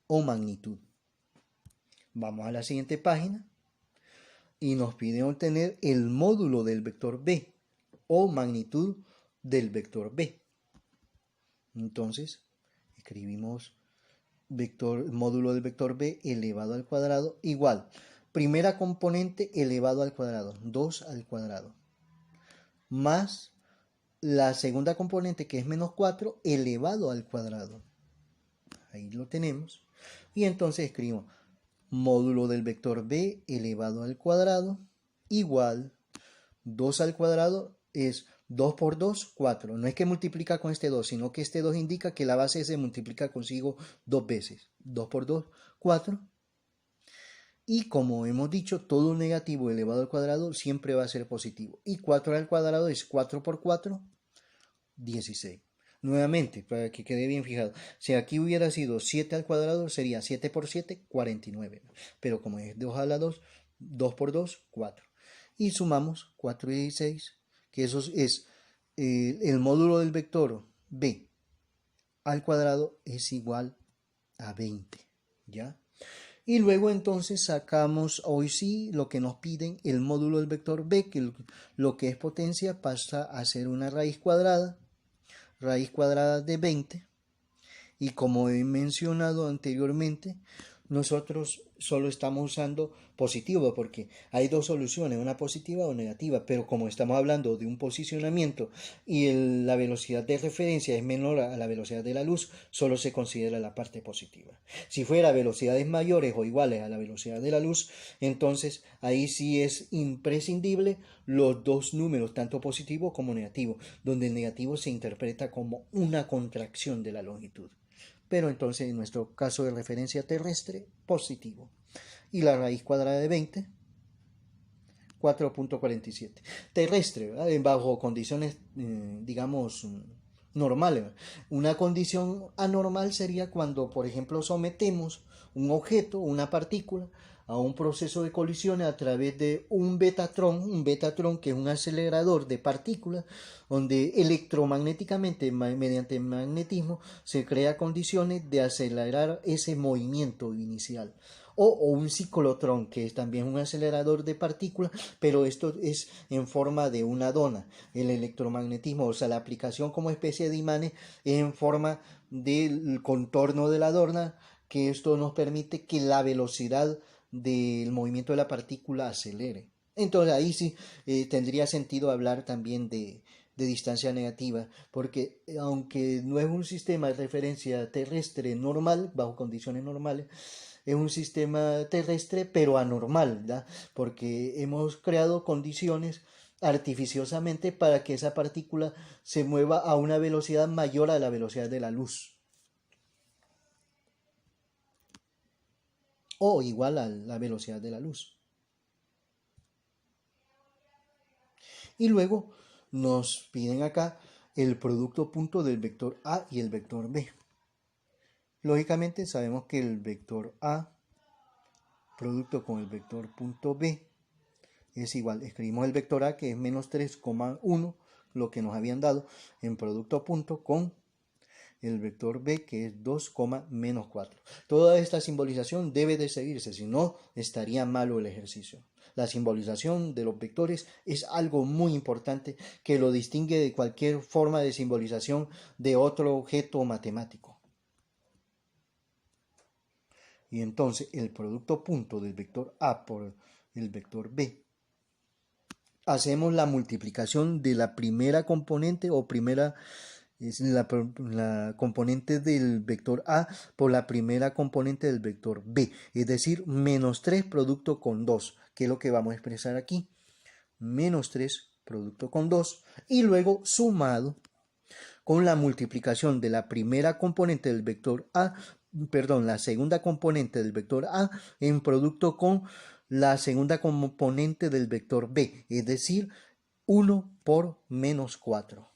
o magnitud. Vamos a la siguiente página y nos pide obtener el módulo del vector b o magnitud del vector b. Entonces escribimos módulo del vector b elevado al cuadrado igual. Primera componente elevado al cuadrado, 2 al cuadrado. Más la segunda componente que es menos 4 elevado al cuadrado. Ahí lo tenemos. Y entonces escribo módulo del vector b elevado al cuadrado igual 2 al cuadrado es 2 por 2, 4. No es que multiplica con este 2, sino que este 2 indica que la base se multiplica consigo dos veces. 2 por 2, 4. Y como hemos dicho, todo negativo elevado al cuadrado siempre va a ser positivo. Y 4 al cuadrado es 4 por 4, 16. Nuevamente, para que quede bien fijado, si aquí hubiera sido 7 al cuadrado, sería 7 por 7, 49. Pero como es 2 a la 2, 2 por 2, 4. Y sumamos 4 y 16, que eso es el módulo del vector b al cuadrado es igual a 20, ¿ya? Y luego entonces sacamos, hoy sí, lo que nos piden, el módulo del vector b, que lo que es potencia pasa a ser una raíz cuadrada de 20, y como he mencionado anteriormente, nosotros solo estamos usando positivo porque hay dos soluciones, una positiva o negativa, pero como estamos hablando de un posicionamiento y la velocidad de referencia es menor a la velocidad de la luz, solo se considera la parte positiva. Si fuera velocidades mayores o iguales a la velocidad de la luz, entonces ahí sí es imprescindible los dos números, tanto positivo como negativo, donde el negativo se interpreta como una contracción de la longitud. Pero entonces en nuestro caso de referencia terrestre, positivo. Y la raíz cuadrada de 20, 4.47. Terrestre, ¿verdad? Bajo condiciones, digamos, normales. Una condición anormal sería cuando, por ejemplo, sometemos un objeto, una partícula, a un proceso de colisiones a través de un betatron que es un acelerador de partículas, donde electromagnéticamente, mediante magnetismo, se crea condiciones de acelerar ese movimiento inicial. O un ciclotrón, que es también un acelerador de partículas, pero esto es en forma de una dona. El electromagnetismo, o sea, la aplicación como especie de imanes, es en forma del contorno de la dona, que esto nos permite que la velocidad del movimiento de la partícula acelere. Entonces ahí sí tendría sentido hablar también de distancia negativa, porque aunque no es un sistema de referencia terrestre normal, bajo condiciones normales, es un sistema terrestre pero anormal, ¿verdad? Porque hemos creado condiciones artificiosamente para que esa partícula se mueva a una velocidad mayor a la velocidad de la luz, o igual a la velocidad de la luz. Y luego nos piden acá el producto punto del vector A y el vector B. Lógicamente sabemos que el vector A producto con el vector punto B es igual, escribimos el vector A, que es menos 3,1, lo que nos habían dado, en producto punto con el vector B, que es 2, menos 4. Toda esta simbolización debe de seguirse, si no estaría malo el ejercicio. La simbolización de los vectores es algo muy importante que lo distingue de cualquier forma de simbolización de otro objeto matemático. Y entonces el producto punto del vector A por el vector B, hacemos la multiplicación de la primera componente o primera es la componente del vector A por la primera componente del vector B, es decir, menos 3 producto con 2, que es lo que vamos a expresar aquí. Menos 3 producto con 2 y luego sumado con la multiplicación de la primera componente del vector A, perdón, la segunda componente del vector A en producto con la segunda componente del vector B, es decir, 1 por menos 4.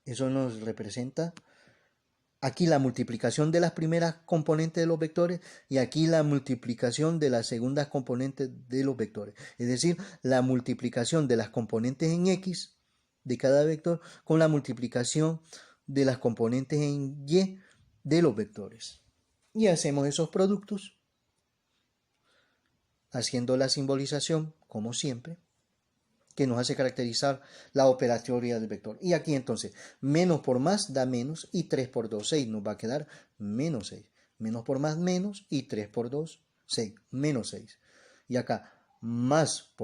Eso nos representa aquí la multiplicación de las primeras componentes de los vectores y aquí la multiplicación de las segundas componentes de los vectores. Es decir, la multiplicación de las componentes en X de cada vector con la multiplicación de las componentes en Y de los vectores. Y hacemos esos productos haciendo la simbolización, como siempre, que nos hace caracterizar la operatoria del vector. Y aquí entonces, menos por más da menos y 3 por 2, 6. Nos va a quedar menos 6. Menos por más, menos, y 3 por 2, 6. Menos 6. Y acá, más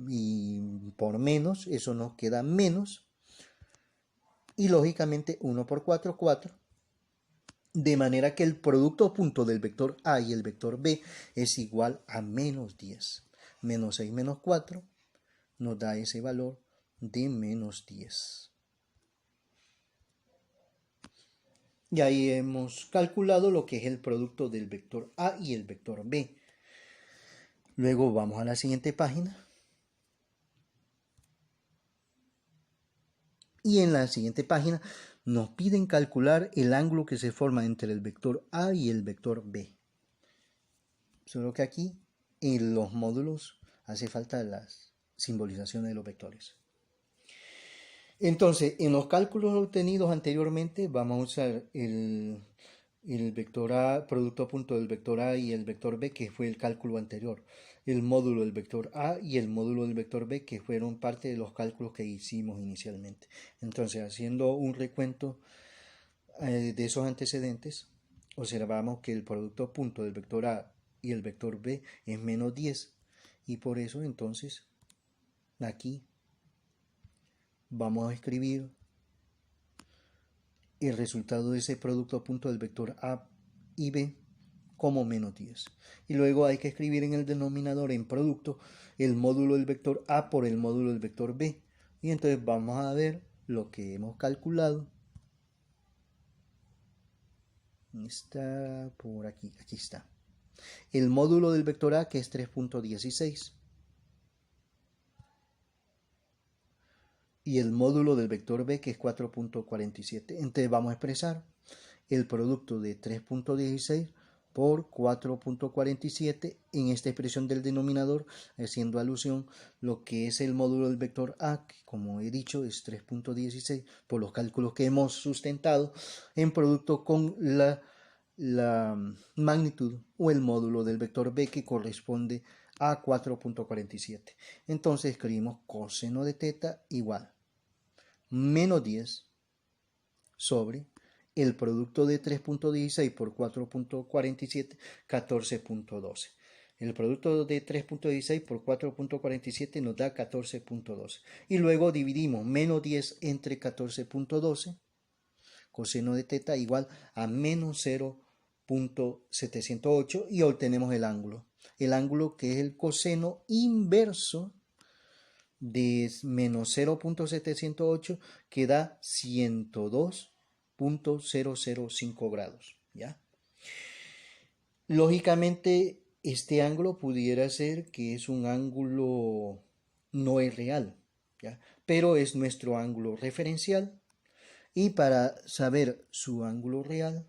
y por menos, eso nos queda menos. Y lógicamente 1 por 4, 4. De manera que el producto punto del vector A y el vector B es igual a menos 10. Menos 6 menos 4 nos da ese valor de menos 10. Y ahí hemos calculado lo que es el producto del vector A y el vector B. Luego vamos a la siguiente página. Y en la siguiente página nos piden calcular el ángulo que se forma entre el vector A y el vector B. Solo que aquí en los módulos hace falta las simbolizaciones de los vectores. Entonces, en los cálculos obtenidos anteriormente vamos a usar el vector A, producto punto del vector A y el vector B, que fue el cálculo anterior. El módulo del vector A y el módulo del vector B, que fueron parte de los cálculos que hicimos inicialmente. Entonces, haciendo un recuento de esos antecedentes, observamos que el producto punto del vector A y el vector B es menos 10. Y por eso, entonces, aquí vamos a escribir el resultado de ese producto punto del vector A y B como menos 10. Y luego hay que escribir en el denominador en producto el módulo del vector A por el módulo del vector B. Y entonces vamos a ver lo que hemos calculado. Está por aquí, aquí está. El módulo del vector A, que es 3.16. y el módulo del vector b, que es 4.47. Entonces vamos a expresar el producto de 3.16 por 4.47 en esta expresión del denominador, haciendo alusión lo que es el módulo del vector a, que como he dicho es 3.16 por los cálculos que hemos sustentado, en producto con la magnitud o el módulo del vector b, que corresponde a 4.47. Entonces escribimos coseno de teta igual menos 10 sobre el producto de 3.16 por 4.47, 14.12. El producto de 3.16 por 4.47 nos da 14.12. Y luego dividimos menos 10 entre 14.12, coseno de teta igual a menos 0.708, y obtenemos el ángulo. El ángulo que es el coseno inverso de menos 0.708, que da 102.005 grados, ¿ya? Lógicamente, este ángulo pudiera ser que es un ángulo no es real, ¿ya? Pero es nuestro ángulo referencial, y para saber su ángulo real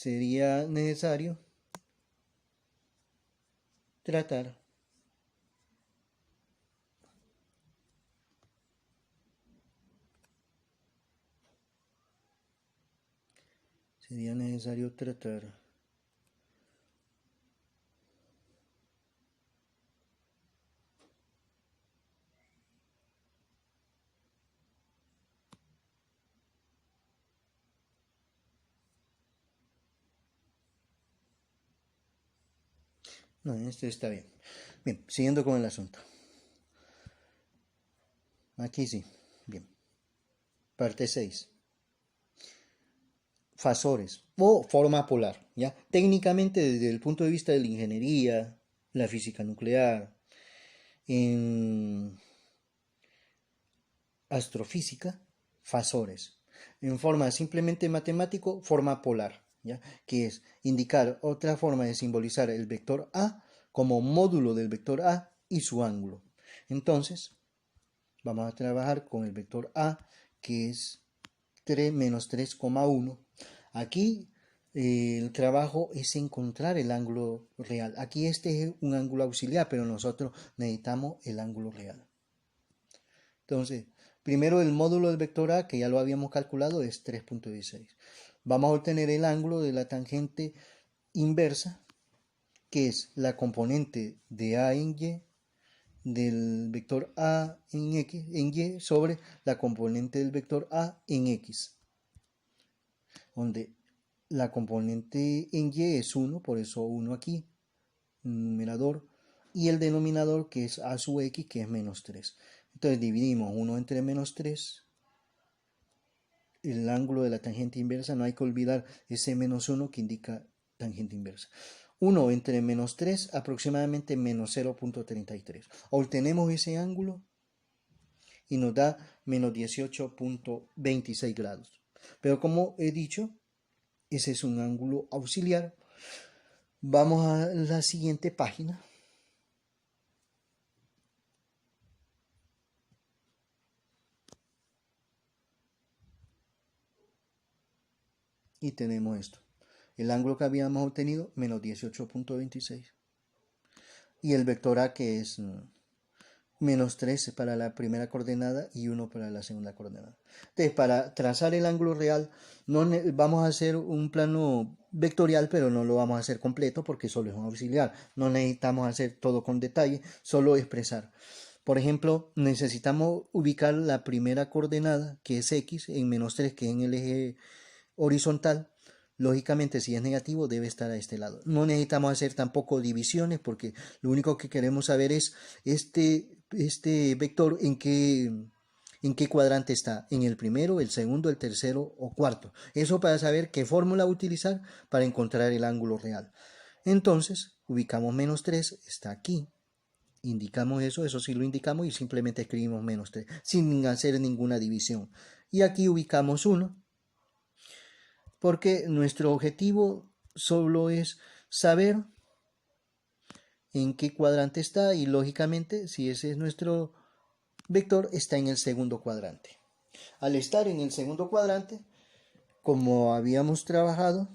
sería necesario tratar no, esto está bien. Bien, siguiendo con el asunto. Aquí sí, bien. Parte 6. Fasores o forma polar, ¿ya? Técnicamente, desde el punto de vista de la ingeniería, la física nuclear, en astrofísica, fasores. En forma simplemente matemático, forma polar, ¿ya? Que es indicar otra forma de simbolizar el vector A como módulo del vector A y su ángulo. Entonces, vamos a trabajar con el vector A, que es 3 menos 3,1. Aquí el trabajo es encontrar el ángulo real. Aquí este es un ángulo auxiliar, pero nosotros necesitamos el ángulo real. Entonces, primero el módulo del vector A, que ya lo habíamos calculado, es 3.16. Vamos a obtener el ángulo de la tangente inversa, que es la componente de A en Y, del vector A en X, en Y, sobre la componente del vector A en X, donde la componente en Y es 1, por eso 1 aquí, numerador, y el denominador, que es A sub X, que es menos 3. Entonces dividimos 1 entre menos 3, el ángulo de la tangente inversa, no hay que olvidar ese menos 1 que indica tangente inversa. 1 entre menos 3, aproximadamente menos 0.33. Obtenemos ese ángulo y nos da menos 18.26 grados. Pero como he dicho, ese es un ángulo auxiliar. Vamos a la siguiente página. Y tenemos esto. El ángulo que habíamos obtenido, menos 18.26. Y el vector A, que es menos 3 para la primera coordenada y 1 para la segunda coordenada. Entonces, para trazar el ángulo real, no vamos a hacer un plano vectorial, pero no lo vamos a hacer completo porque solo es un auxiliar. No necesitamos hacer todo con detalle, solo expresar. Por ejemplo, necesitamos ubicar la primera coordenada, que es X, en menos 3, que es en el eje horizontal. Lógicamente, si es negativo, debe estar a este lado. No necesitamos hacer tampoco divisiones, porque lo único que queremos saber es este vector en qué cuadrante está, en el primero, el segundo, el tercero o cuarto. Eso para saber qué fórmula utilizar para encontrar el ángulo real. Entonces, ubicamos menos 3, está aquí. Indicamos eso sí lo indicamos, y simplemente escribimos menos 3, sin hacer ninguna división. Y aquí ubicamos 1, porque nuestro objetivo solo es saber en qué cuadrante está y lógicamente si ese es nuestro vector está en el segundo cuadrante. Al estar en el segundo cuadrante, como habíamos trabajado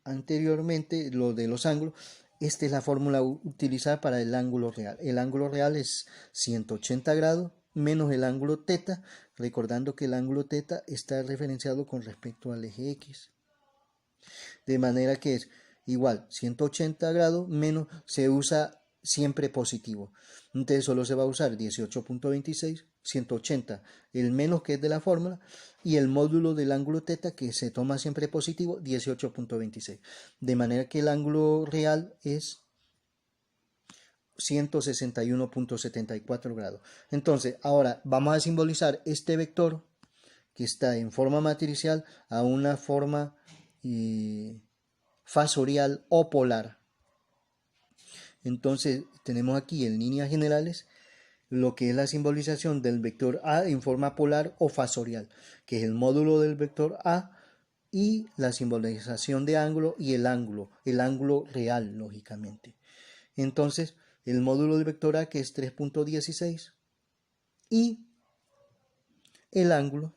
anteriormente lo de los ángulos, esta es la fórmula utilizada para el ángulo real. El ángulo real es 180 grados menos el ángulo teta, recordando que el ángulo teta está referenciado con respecto al eje X. De manera que es igual 180 grados menos, se usa siempre positivo. Entonces solo se va a usar 18.26, 180, el menos que es de la fórmula, y el módulo del ángulo teta que se toma siempre positivo, 18.26. De manera que el ángulo real es 161.74 grados. Entonces, ahora vamos a simbolizar este vector que está en forma matricial a una forma fasorial o polar. Entonces, tenemos aquí en líneas generales lo que es la simbolización del vector A en forma polar o fasorial, que es el módulo del vector A, y la simbolización de ángulo y el ángulo real, lógicamente. Entonces, el módulo del vector A, que es 3.16, y el ángulo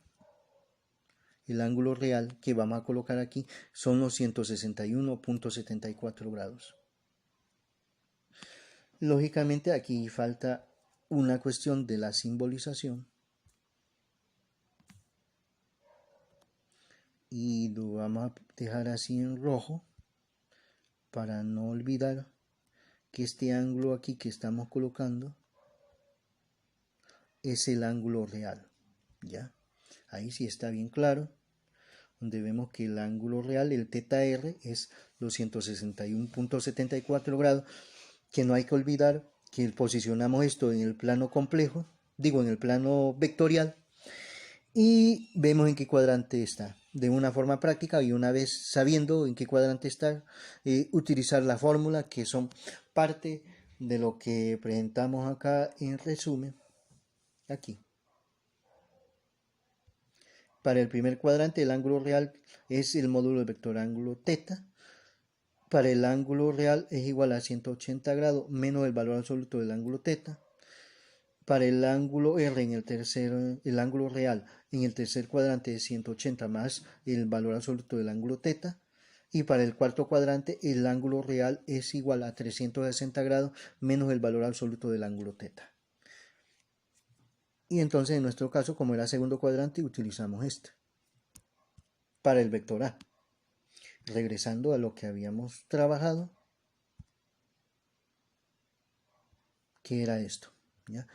real que vamos a colocar aquí son los 161.74 grados. Lógicamente aquí falta una cuestión de la simbolización y lo vamos a dejar así en rojo para no olvidar que este ángulo aquí que estamos colocando es el ángulo real, ¿ya? Ahí sí está bien claro, donde vemos que el ángulo real, el θr, es los 161.74 grados, que no hay que olvidar que posicionamos esto en el plano complejo, en el plano vectorial, y vemos en qué cuadrante está. De una forma práctica, y una vez sabiendo en qué cuadrante está, utilizar la fórmula, que son parte de lo que presentamos acá en resumen, aquí. Para el primer cuadrante, el ángulo real es el módulo del vector ángulo θ. Para el ángulo real es igual a 180 grados menos el valor absoluto del ángulo θ. Para el ángulo R el ángulo real en el tercer cuadrante es 180 más el valor absoluto del ángulo θ. Y para el cuarto cuadrante el ángulo real es igual a 360 grados menos el valor absoluto del ángulo θ. Y entonces en nuestro caso, como era segundo cuadrante, utilizamos este para el vector A. Regresando a lo que habíamos trabajado, que era esto, ¿ya?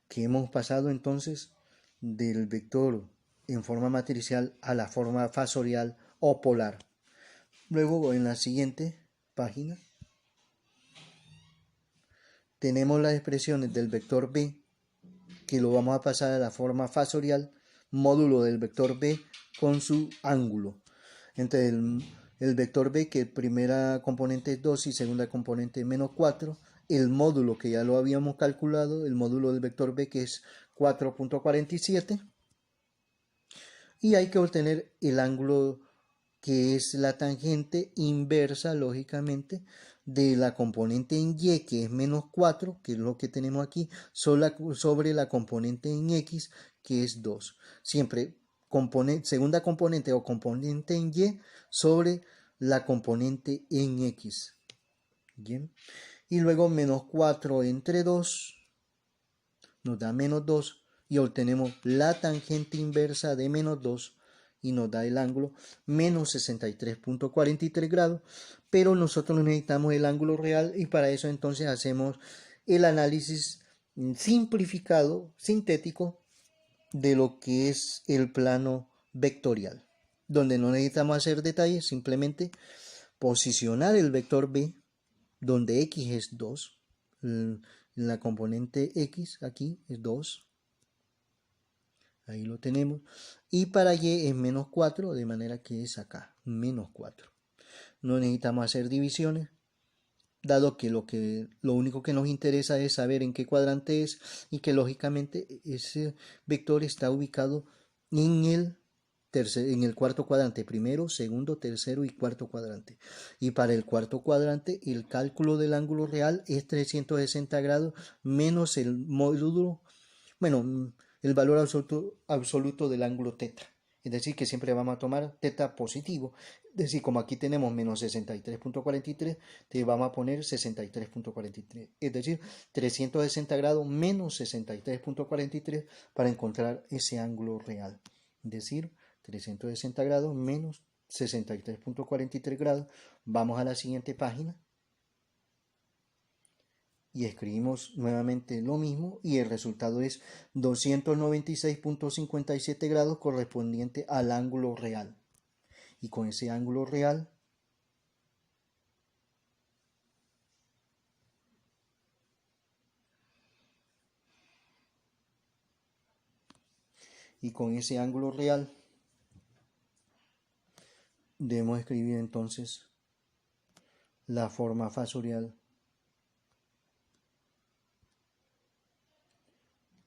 Que hemos pasado entonces del vector en forma matricial a la forma fasorial o polar. Luego en la siguiente página tenemos las expresiones del vector B, que lo vamos a pasar a la forma fasorial, módulo del vector B con su ángulo. Entonces el vector B, que primera componente es 2 y segunda componente menos 4, el módulo que ya lo habíamos calculado, el módulo del vector B, que es 4.47, y hay que obtener el ángulo que es la tangente inversa, lógicamente, de la componente en Y, que es menos 4, que es lo que tenemos aquí, sobre la componente en X, que es 2. Siempre segunda componente o componente en Y sobre la componente en X. Bien. Y luego menos 4 entre 2 nos da menos 2 y obtenemos la tangente inversa de menos 2 y nos da el ángulo menos 63.43 grados, pero nosotros necesitamos el ángulo real y para eso entonces hacemos el análisis simplificado, sintético, de lo que es el plano vectorial, donde no necesitamos hacer detalles, simplemente posicionar el vector B, donde X es 2, la componente X aquí es 2, ahí lo tenemos, y para Y es menos 4, de manera que es acá, menos 4. No necesitamos hacer divisiones, dado que lo único que nos interesa es saber en qué cuadrante es y que lógicamente ese vector está ubicado en el en el cuarto cuadrante, primero, segundo, tercero y cuarto cuadrante. Y para el cuarto cuadrante, el cálculo del ángulo real es 360 grados menos el módulo, bueno, el valor absoluto del ángulo teta. Es decir, que siempre vamos a tomar teta positivo. Es decir, como aquí tenemos menos 63.43, te vamos a poner 63.43. Es decir, 360 grados menos 63.43 para encontrar ese ángulo real. Es decir, 360 grados menos 63.43 grados. Vamos a la siguiente página y escribimos nuevamente lo mismo y el resultado es 296.57 grados correspondiente al ángulo real. Y con ese ángulo real debemos escribir entonces la forma fasorial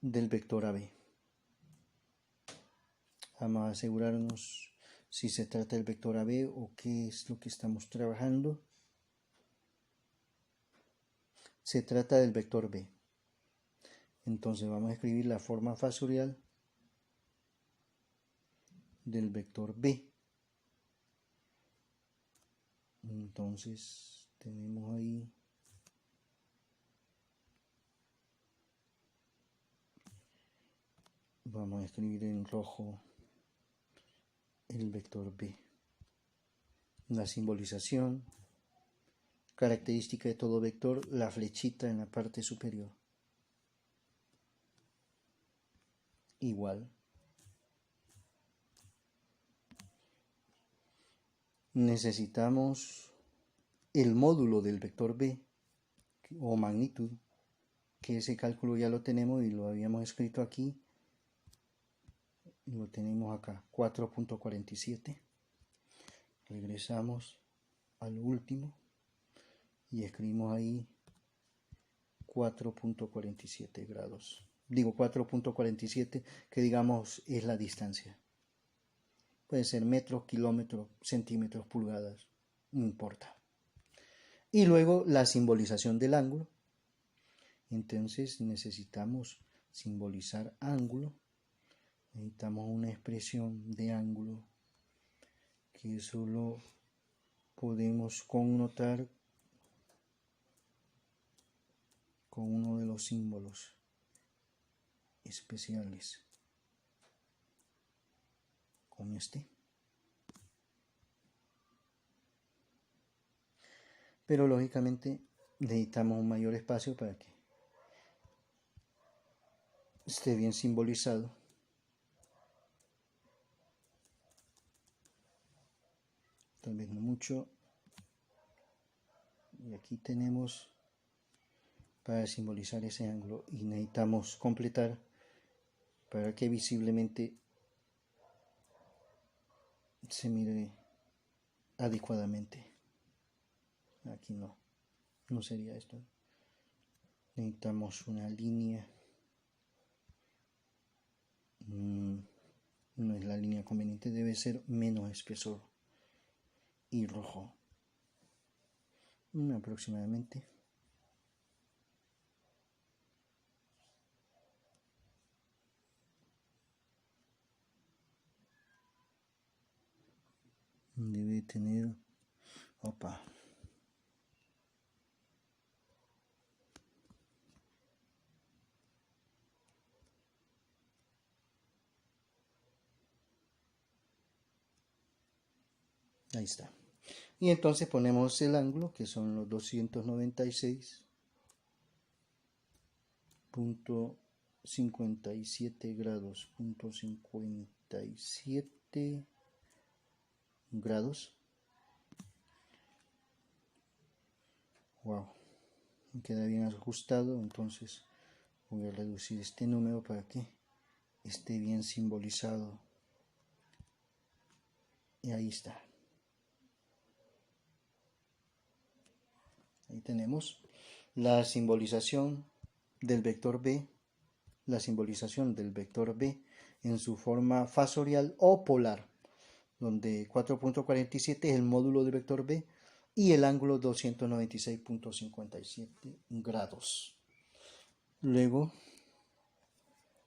del vector AB. Vamos a asegurarnos si se trata del vector AB o qué es lo que estamos trabajando. Se trata del vector B. Entonces vamos a escribir la forma fasorial del vector B. Entonces tenemos ahí vamos a escribir en rojo el vector B. La simbolización, característica de todo vector, la flechita en la parte superior. Igual. Necesitamos el módulo del vector B o magnitud, que ese cálculo ya lo tenemos y lo habíamos escrito aquí. Lo tenemos acá, 4.47. Regresamos al último y escribimos ahí 4.47 grados. Digo 4.47, que digamos es la distancia. Puede ser metros, kilómetros, centímetros, pulgadas, no importa. Y luego la simbolización del ángulo. Entonces necesitamos simbolizar ángulo. Necesitamos una expresión de ángulo que solo podemos connotar con uno de los símbolos especiales, con este. Pero lógicamente necesitamos un mayor espacio para que esté bien simbolizado. Tal vez no mucho. Y aquí tenemos para simbolizar ese ángulo y necesitamos completar para que visiblemente se mire adecuadamente. Aquí no sería esto. Necesitamos una línea. No es la línea conveniente, debe ser menos espesor y rojo. Aproximadamente. Debe tener, opa, ahí está. Y entonces ponemos el ángulo, que son los 296.57 grados, 57 grados. Wow, queda bien ajustado. Entonces voy a reducir este número para que esté bien simbolizado. Y ahí está. Ahí tenemos la simbolización del vector B, en su forma fasorial o polar. donde 4.47 es el módulo del vector B y el ángulo 296.57 grados. Luego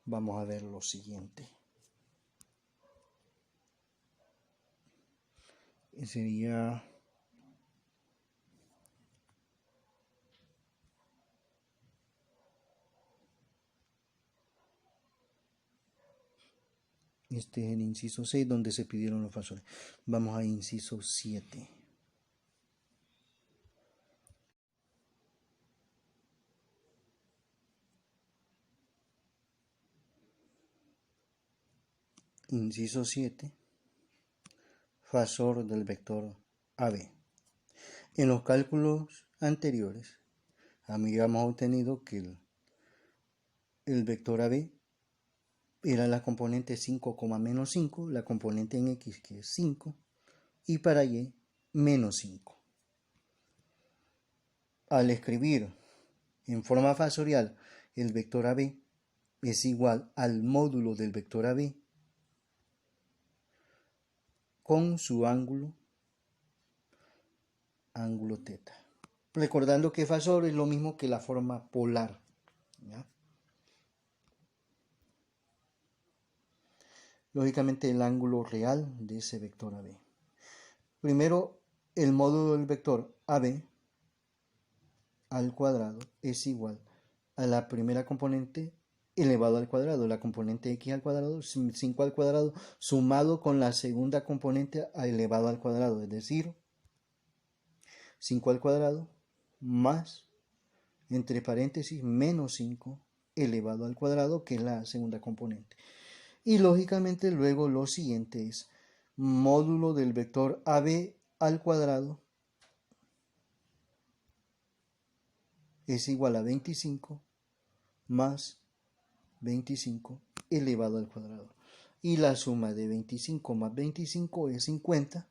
vamos a ver lo siguiente. Sería este es el inciso 6 donde se pidieron los fasores. Vamos a inciso 7. Inciso 7. Fasor del vector AB. En los cálculos anteriores habíamos obtenido que el vector AB era la componente 5, menos 5, la componente en X que es 5 y para Y menos 5. Al escribir en forma fasorial el vector AB es igual al módulo del vector AB con su ángulo teta. Recordando que fasor es lo mismo que la forma polar, ¿ya? Lógicamente el ángulo real de ese vector AB. Primero, el módulo del vector AB al cuadrado es igual a la primera componente elevado al cuadrado, la componente x al cuadrado, 5 al cuadrado, sumado con la segunda componente elevado al cuadrado, es decir, 5 al cuadrado más, entre paréntesis, menos 5 elevado al cuadrado, que es la segunda componente. Y lógicamente luego lo siguiente es módulo del vector AB al cuadrado es igual a 25 más 25 elevado al cuadrado. Y la suma de 25 más 25 es 50,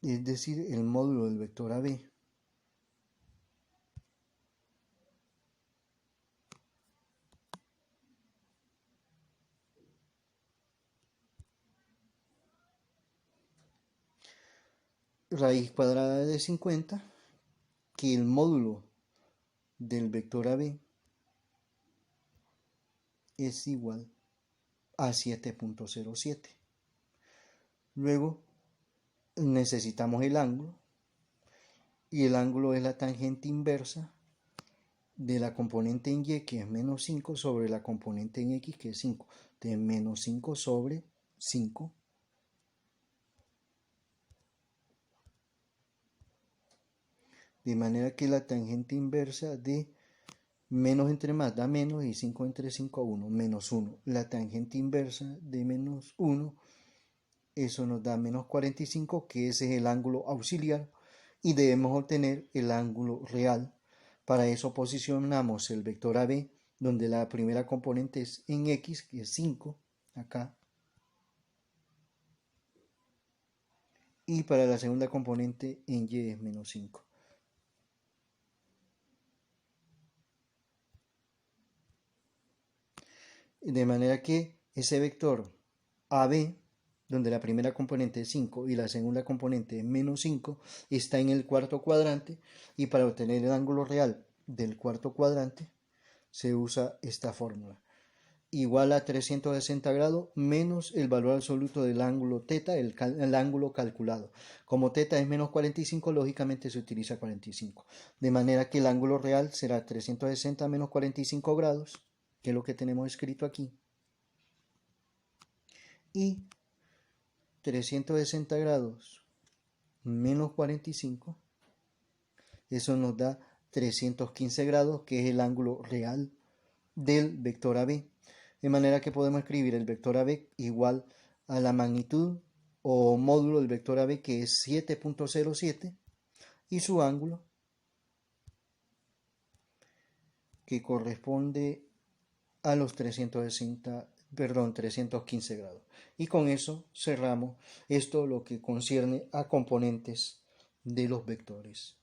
es decir, el módulo del vector AB raíz cuadrada de 50, que el módulo del vector AB es igual a 7.07. Luego necesitamos el ángulo, y el ángulo es la tangente inversa de la componente en Y, que es menos 5, sobre la componente en X, que es 5. De menos 5 sobre 5. De manera que la tangente inversa de menos entre más da menos y 5 entre 5 a 1, menos 1. La tangente inversa de menos 1, eso nos da menos 45, que ese es el ángulo auxiliar, y debemos obtener el ángulo real. Para eso posicionamos el vector AB, donde la primera componente es en X, que es 5, acá. Y para la segunda componente en Y es menos 5. De manera que ese vector AB, donde la primera componente es 5 y la segunda componente es menos 5, está en el cuarto cuadrante, y para obtener el ángulo real del cuarto cuadrante se usa esta fórmula. Igual a 360 grados menos el valor absoluto del ángulo teta, el ángulo calculado. Como teta es menos 45, lógicamente se utiliza 45. De manera que el ángulo real será 360 menos 45 grados, que es lo que tenemos escrito aquí. Y 360 grados menos 45, eso nos da 315 grados, que es el ángulo real del vector AB. De manera que podemos escribir el vector AB igual a la magnitud o módulo del vector AB, que es 7.07, y su ángulo, que corresponde a los 315 grados. Y con eso cerramos esto, lo que concierne a componentes de los vectores.